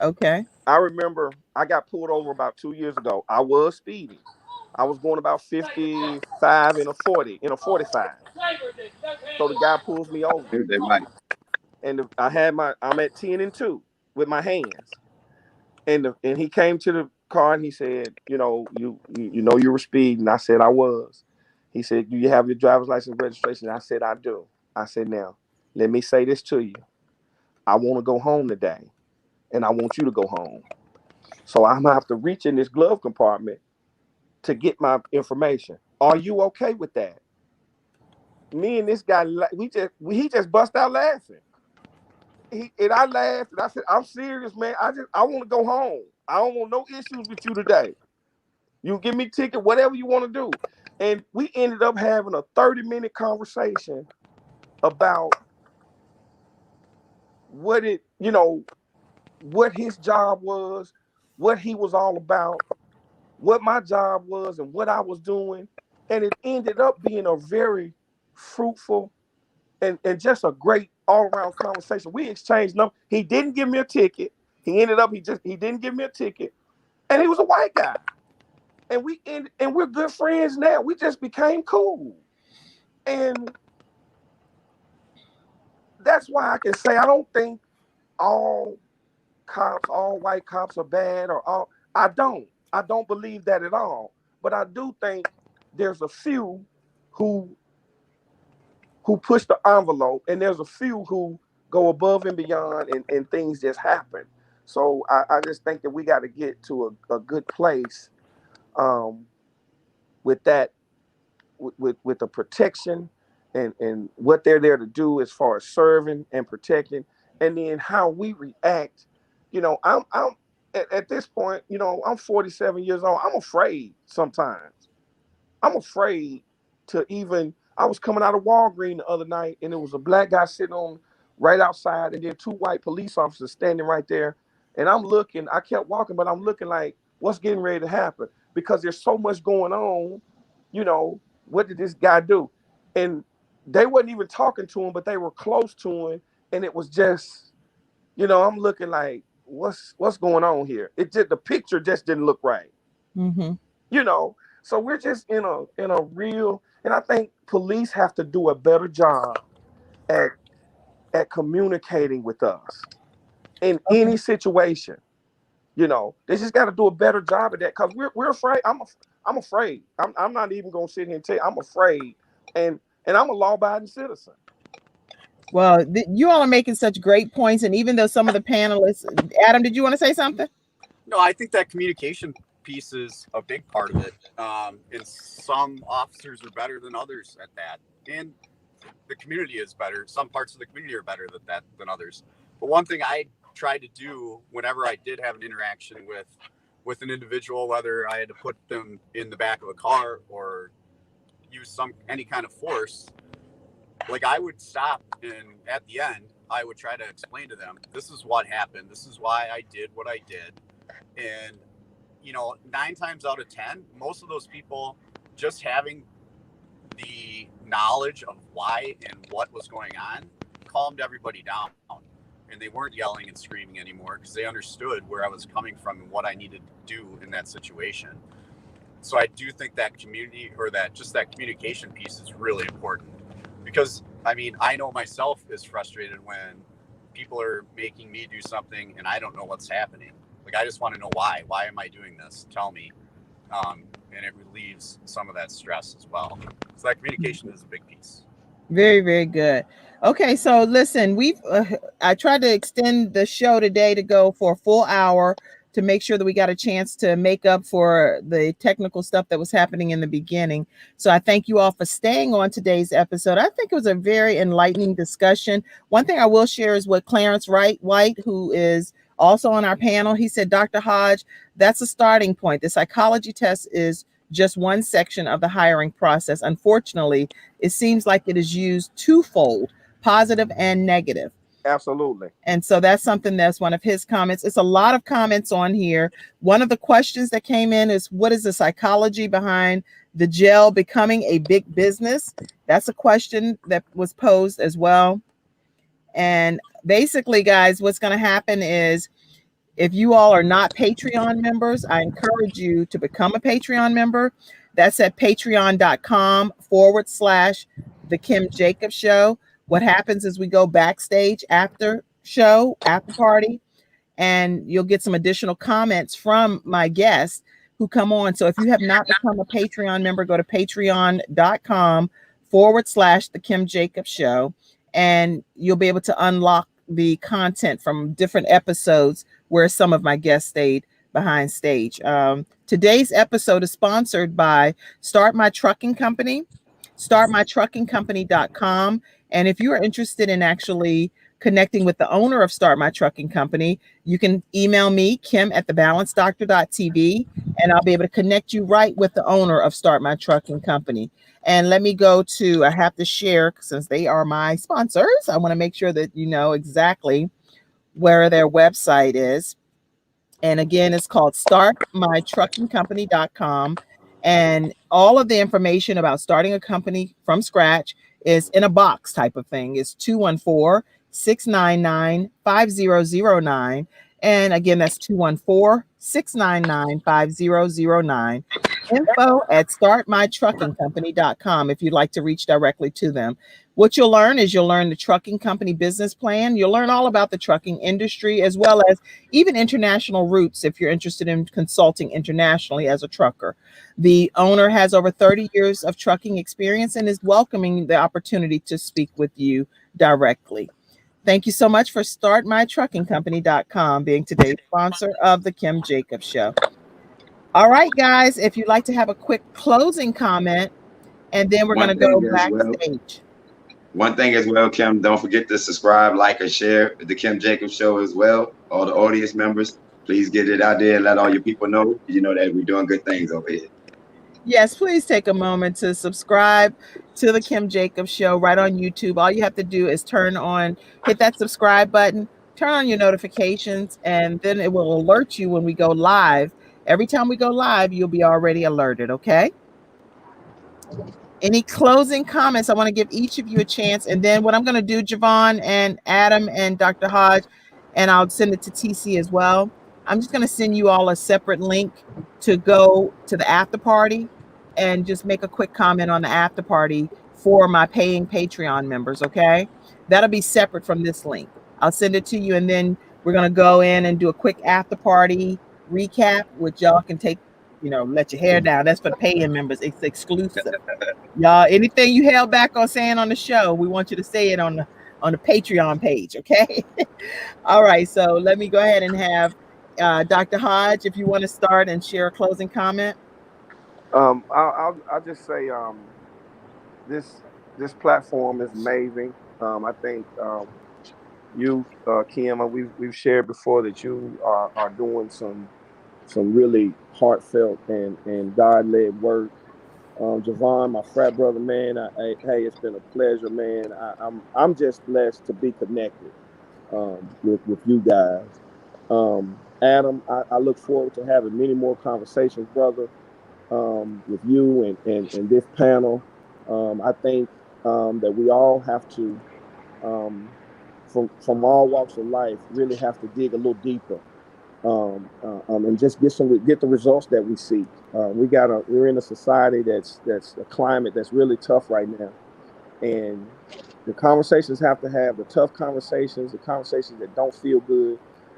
okay. I remember I got pulled over about 2 years ago. I was speeding. I was going about 55 in a 40, in a 45. So the guy pulls me over, Here's that mic. and I'm at 10 and 2 with my hands. And he came to the car and he said, you know you were speeding. I said I was. He said, do you have your driver's license registration? I said I do. I said, now let me say this to you. I want to go home today, and I want you to go home. So I'm gonna have to reach in this glove compartment to get my information. Are you okay with that? Me and this guy, he just bust out laughing. And I laughed and I said, I'm serious, man. I want to go home. I don't want no issues with you today. You give me a ticket, whatever you want to do. And we ended up having a 30-minute conversation about what what his job was, what he was all about, what my job was, and what I was doing. And it ended up being a very fruitful and just a great all-around conversation. We exchanged numbers. He didn't give me a ticket. He didn't give me a ticket. And he was a white guy. And we're good friends now. We just became cool. And that's why I can say I don't think all white cops are bad or all. I don't believe that at all. But I do think there's a few who push the envelope, and there's a few who go above and beyond, and things just happen. So I just think that we got to get to a good place with that, with the protection and what they're there to do as far as serving and protecting, and then how we react. I'm at this point, I'm 47 years old. I'm afraid sometimes. I'm afraid to even. I was coming out of Walgreens the other night, and there was a black guy sitting on right outside, and then two white police officers standing right there. And I'm looking. I kept walking, but I'm looking like, what's getting ready to happen? Because there's so much going on. What did this guy do? And they wasn't even talking to him, but they were close to him, and it was just, I'm looking like, what's going on here? The picture just didn't look right. Mm-hmm. So we're just in a real, and I think police have to do a better job at communicating with us in any situation. They just got to do a better job of that, because we're afraid. I'm afraid. I'm not even gonna sit here and tell you I'm afraid, and I'm a law-abiding citizen. Well, you all are making such great points, and even though some of the panelists, Adam, did you want to say something? No, I think that communication piece is a big part of it. And some officers are better than others at that. And the community is better. Some parts of the community are better at that than others. But one thing I tried to do whenever I did have an interaction with an individual, whether I had to put them in the back of a car or use any kind of force, like I would stop, and at the end, I would try to explain to them, this is what happened. This is why I did what I did. And 9 times out of 10, most of those people, just having the knowledge of why and what was going on, calmed everybody down. And they weren't yelling and screaming anymore, because they understood where I was coming from and what I needed to do in that situation. So I do think that community, or that communication piece, is really important, because I know myself is frustrated when people are making me do something and I don't know what's happening. Like, I just want to know why. Why am I doing this? Tell me. And it relieves some of that stress as well. So that communication is a big piece. Very, very good. Okay, so listen, I tried to extend the show today to go for a full hour to make sure that we got a chance to make up for the technical stuff that was happening in the beginning. So I thank you all for staying on today's episode. I think it was a very enlightening discussion. One thing I will share is what Clarence White, who is also on our panel, he said, Dr. Hodge, that's a starting point. The psychology test is just one section of the hiring process. Unfortunately, it seems like it is used twofold, positive and negative. Absolutely. And so that's something that's one of his comments. It's a lot of comments on here. One of the questions that came in is, what is the psychology behind the gel becoming a big business? That's a question that was posed as well. And basically, guys, what's going to happen is, if you all are not Patreon members, I encourage you to become a Patreon member. That's at patreon.com/The Kim Jacobs Show. What happens is we go backstage after party, and you'll get some additional comments from my guests who come on. So if you have not become a Patreon member, go to patreon.com/The Kim Jacobs Show, and you'll be able to unlock the content from different episodes where some of my guests stayed behind stage. Today's episode is sponsored by Start My Trucking Company, startmytruckingcompany.com. And if you are interested in actually connecting with the owner of Start My Trucking Company, you can email me, kim@thebalancedoctor.tv, and I'll be able to connect you right with the owner of Start My Trucking Company. And let me go to, I have to share, since they are my sponsors, I want to make sure that you know exactly where their website is. And again, it's called startmytruckingcompany.com. And all of the information about starting a company from scratch is in a box type of thing. It's 214-699-5009. And again, that's 214-699-5009. Info at startmytruckingcompany.com if you'd like to reach directly to them. What you'll learn is, you'll learn the trucking company business plan. You'll learn all about the trucking industry, as well as even international routes if you're interested in consulting internationally as a trucker. The owner has over 30 years of trucking experience and is welcoming the opportunity to speak with you directly. Thank you so much for startmytruckingcompany.com being today's sponsor of the Kim Jacobs Show. All right, guys, if you'd like to have a quick closing comment, and then we're going to go backstage. One thing as well, Kim, don't forget to subscribe, like, or share the Kim Jacobs Show as well. All the audience members, please get it out there and let all your people know, that we're doing good things over here. Yes, please take a moment to subscribe to the Kim Jacobs Show right on YouTube. All you have to do is hit that subscribe button, turn on your notifications, and then it will alert you when we go live. Every time we go live, you'll be already alerted, okay? Any closing comments? I want to give each of you a chance. And then what I'm going to do, Javon and Adam and Dr. Hodge, and I'll send it to TC as well. I'm just going to send you all a separate link to go to the after party and just make a quick comment on the after party for my paying Patreon members, okay? That'll be separate from this link. I'll send it to you, and then we're going to go in and do a quick after party recap, which y'all can take, let your hair down. That's for the paying members. It's exclusive. Y'all, anything you held back on saying on the show, we want you to say it on the Patreon page, okay? All right, so let me go ahead and have Dr. Hodge, if you want to start and share a closing comment. I'll just say this platform is amazing. I think you, Kim, we've shared before that you are doing some really heartfelt and God-led work. Javon, my frat brother, man, hey, it's been a pleasure, man. I'm just blessed to be connected with you guys. Adam, I look forward to having many more conversations, brother, with you and this panel. I think that we all have to, from all walks of life, really have to dig a little deeper. And just get the results that we seek. We're in a society that's a climate that's really tough right now, and the conversations have to have the tough conversations, the conversations that don't feel good,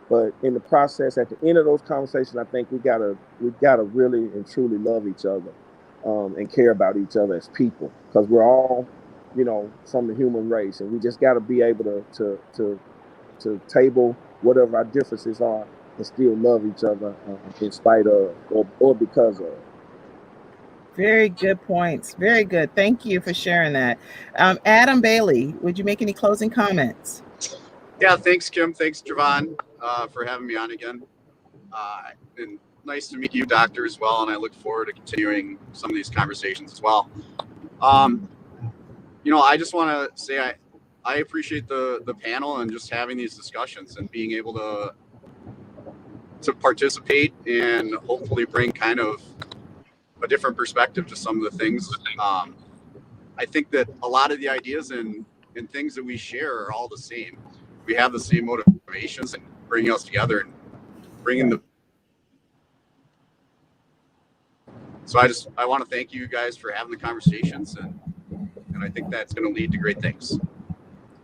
but in the process, at the end of those conversations, I think we gotta really and truly love each other, and care about each other as people, because we're all from the human race, and we just got to be able to table whatever our differences are and still love each other in spite of or because of. Very good points. Very good. Thank you for sharing that. Adam Bailey, would you make any closing comments? Yeah, thanks, Kim. Thanks, Javon, for having me on again. And nice to meet you, Doctor, as well. And I look forward to continuing some of these conversations as well. I just want to say I appreciate the panel and just having these discussions and being able to participate and hopefully bring kind of a different perspective to some of the things. I think that a lot of the ideas and things that we share are all the same. We have the same motivations and bringing us together and bringing the. So I want to thank you guys for having the conversations, and I think that's going to lead to great things.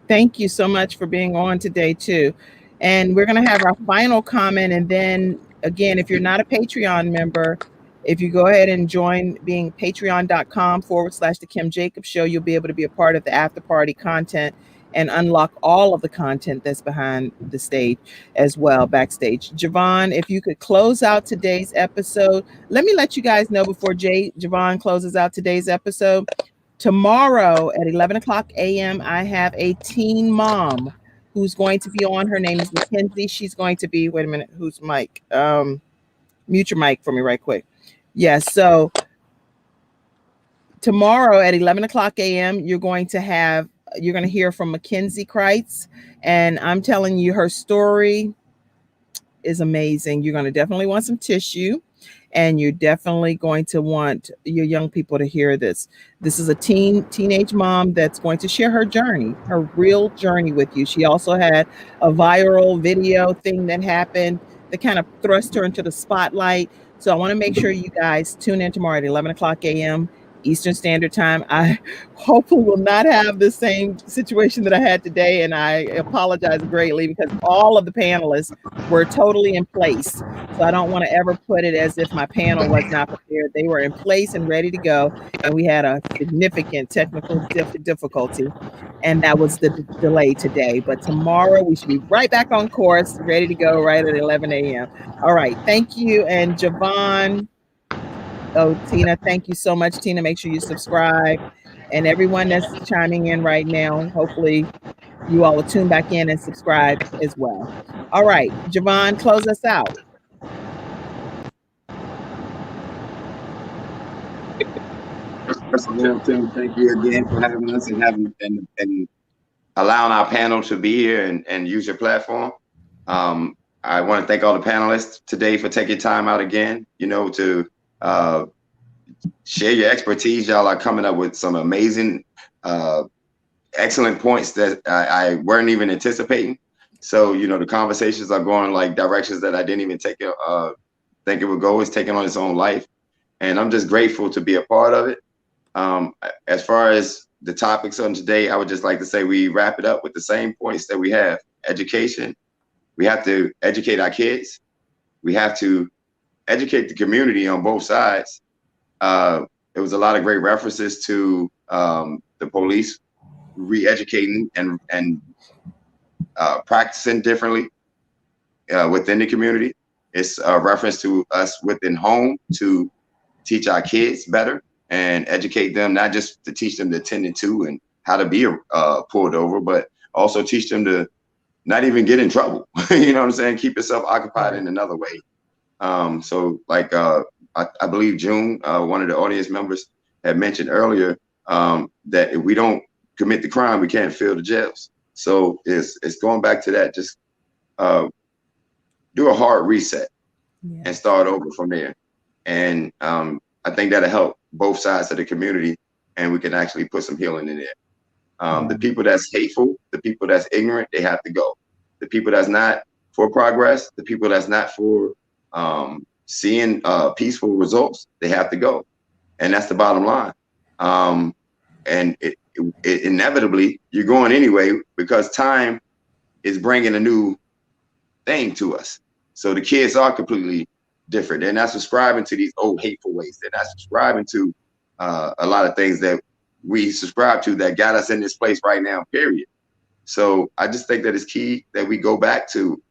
Thank you so much for being on today too. And we're going to have our final comment. And then again, if you're not a Patreon member, if you go ahead and join being patreon.com/the Kim Jacobs Show, you'll be able to be a part of the after party content and unlock all of the content that's behind the stage as well, backstage. Javon, if you could close out today's episode, let me let you guys know before Javon closes out today's episode. Tomorrow at 11 o'clock a.m., I have a teen mom who's going to be on. Her name is Mackenzie. She's going to be, wait a minute, who's mic? Mute your mic for me right quick. Yes, so tomorrow at 11 o'clock a.m., you're going to hear from Mackenzie Kreitz, and I'm telling you, her story is amazing. You're going to definitely want some tissue, and you're definitely going to want your young people to hear this. This is a teenage mom that's going to share her journey, her real journey with you. She also had a viral video thing that happened that kind of thrust her into the spotlight. So I want to make sure you guys tune in tomorrow at 11 o'clock a.m. Eastern Standard Time. I hopefully will not have the same situation that I had today, and I apologize greatly because all of the panelists were totally in place. So I don't want to ever put it as if my panel was not prepared. They were in place and ready to go, and we had a significant technical difficulty, and that was the delay today. But tomorrow we should be right back on course, ready to go right at 11 a.m. All right. Thank you. And Javon, Tina, thank you so much. Tina, make sure you subscribe. And everyone that's chiming in right now, hopefully you all will tune back in and subscribe as well. All right, Javon, close us out. First of all, Tim, thank you again for having us and allowing our panel to be here and use your platform. I want to thank all the panelists today for taking time out again, to share your expertise. Y'all are coming up with some amazing, excellent points that I weren't even anticipating. So, the conversations are going like directions that I didn't even think it would go. It's taking on its own life. And I'm just grateful to be a part of it. As far as the topics on today, I would just like to say we wrap it up with the same points that we have. Education. We have to educate our kids. We have to educate the community on both sides. There was a lot of great references to the police re-educating and practicing differently within the community. It's a reference to us within home to teach our kids better and educate them, not just to teach them the 10 and 2 and how to be pulled over, but also teach them to not even get in trouble. You know what I'm saying? Keep yourself occupied in another way. So like I believe June, one of the audience members had mentioned earlier that if we don't commit the crime, we can't fill the jails. So it's going back to that. Just do a hard reset and start over from there. And I think that'll help both sides of the community, and we can actually put some healing in there. The people that's hateful, the people that's ignorant, they have to go. The people that's not for progress, the people that's not for seeing peaceful results, they have to go. And that's the bottom line. And it inevitably, you're going anyway because time is bringing a new thing to us. So the kids are completely different. They're not subscribing to these old hateful ways. They're not subscribing to a lot of things that we subscribe to that got us in this place right now, period. So I just think that it's key that we go back to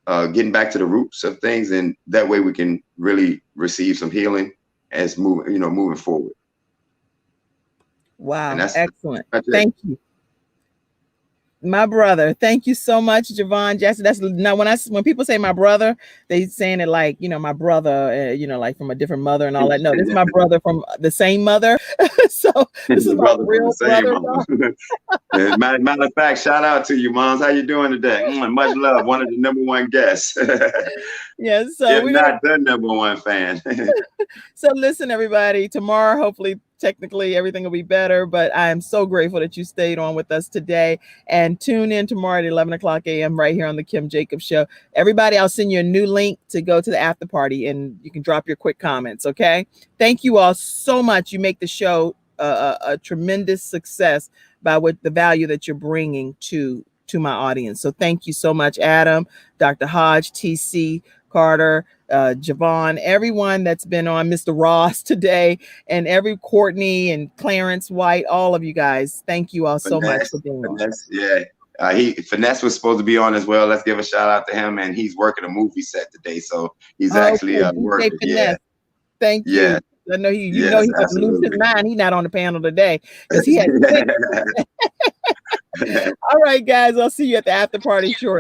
getting back to the roots of things, and that way we can really receive some healing as moving forward. Wow, And that's it. Thank you. My brother, thank you so much, Javon Jackson. That's now when people say my brother, they saying it like, my brother, like from a different mother and all that. No, this is my brother from the same mother. So this is my real brother. Matter of fact, shout out to you, moms. How you doing today? Much love. One of the #1 guests. Yeah, so we're not the #1 fan. So listen, everybody, tomorrow, hopefully, technically everything will be better, but I am so grateful that you stayed on with us today, and tune in tomorrow at 11 o'clock a.m. right here on the Kim Jacobs Show. Everybody, I'll send you a new link to go to the after party, and you can drop your quick comments. Okay. Thank you all so much. You make the show a tremendous success by the value that you're bringing to my audience. So thank you so much, Adam, Dr. Hodge, TC, Carter, Javon, everyone that's been on, Mr. Ross today, and Courtney and Clarence White, all of you guys. Thank you all so much for being on. Yeah. Finesse was supposed to be on as well. Let's give a shout out to him, and he's working a movie set today, so he's actually working. Yeah. Thank you. Yeah. I know he's going to lose his mind. He's not on the panel today because he had. All right, guys. I'll see you at the after party shortly.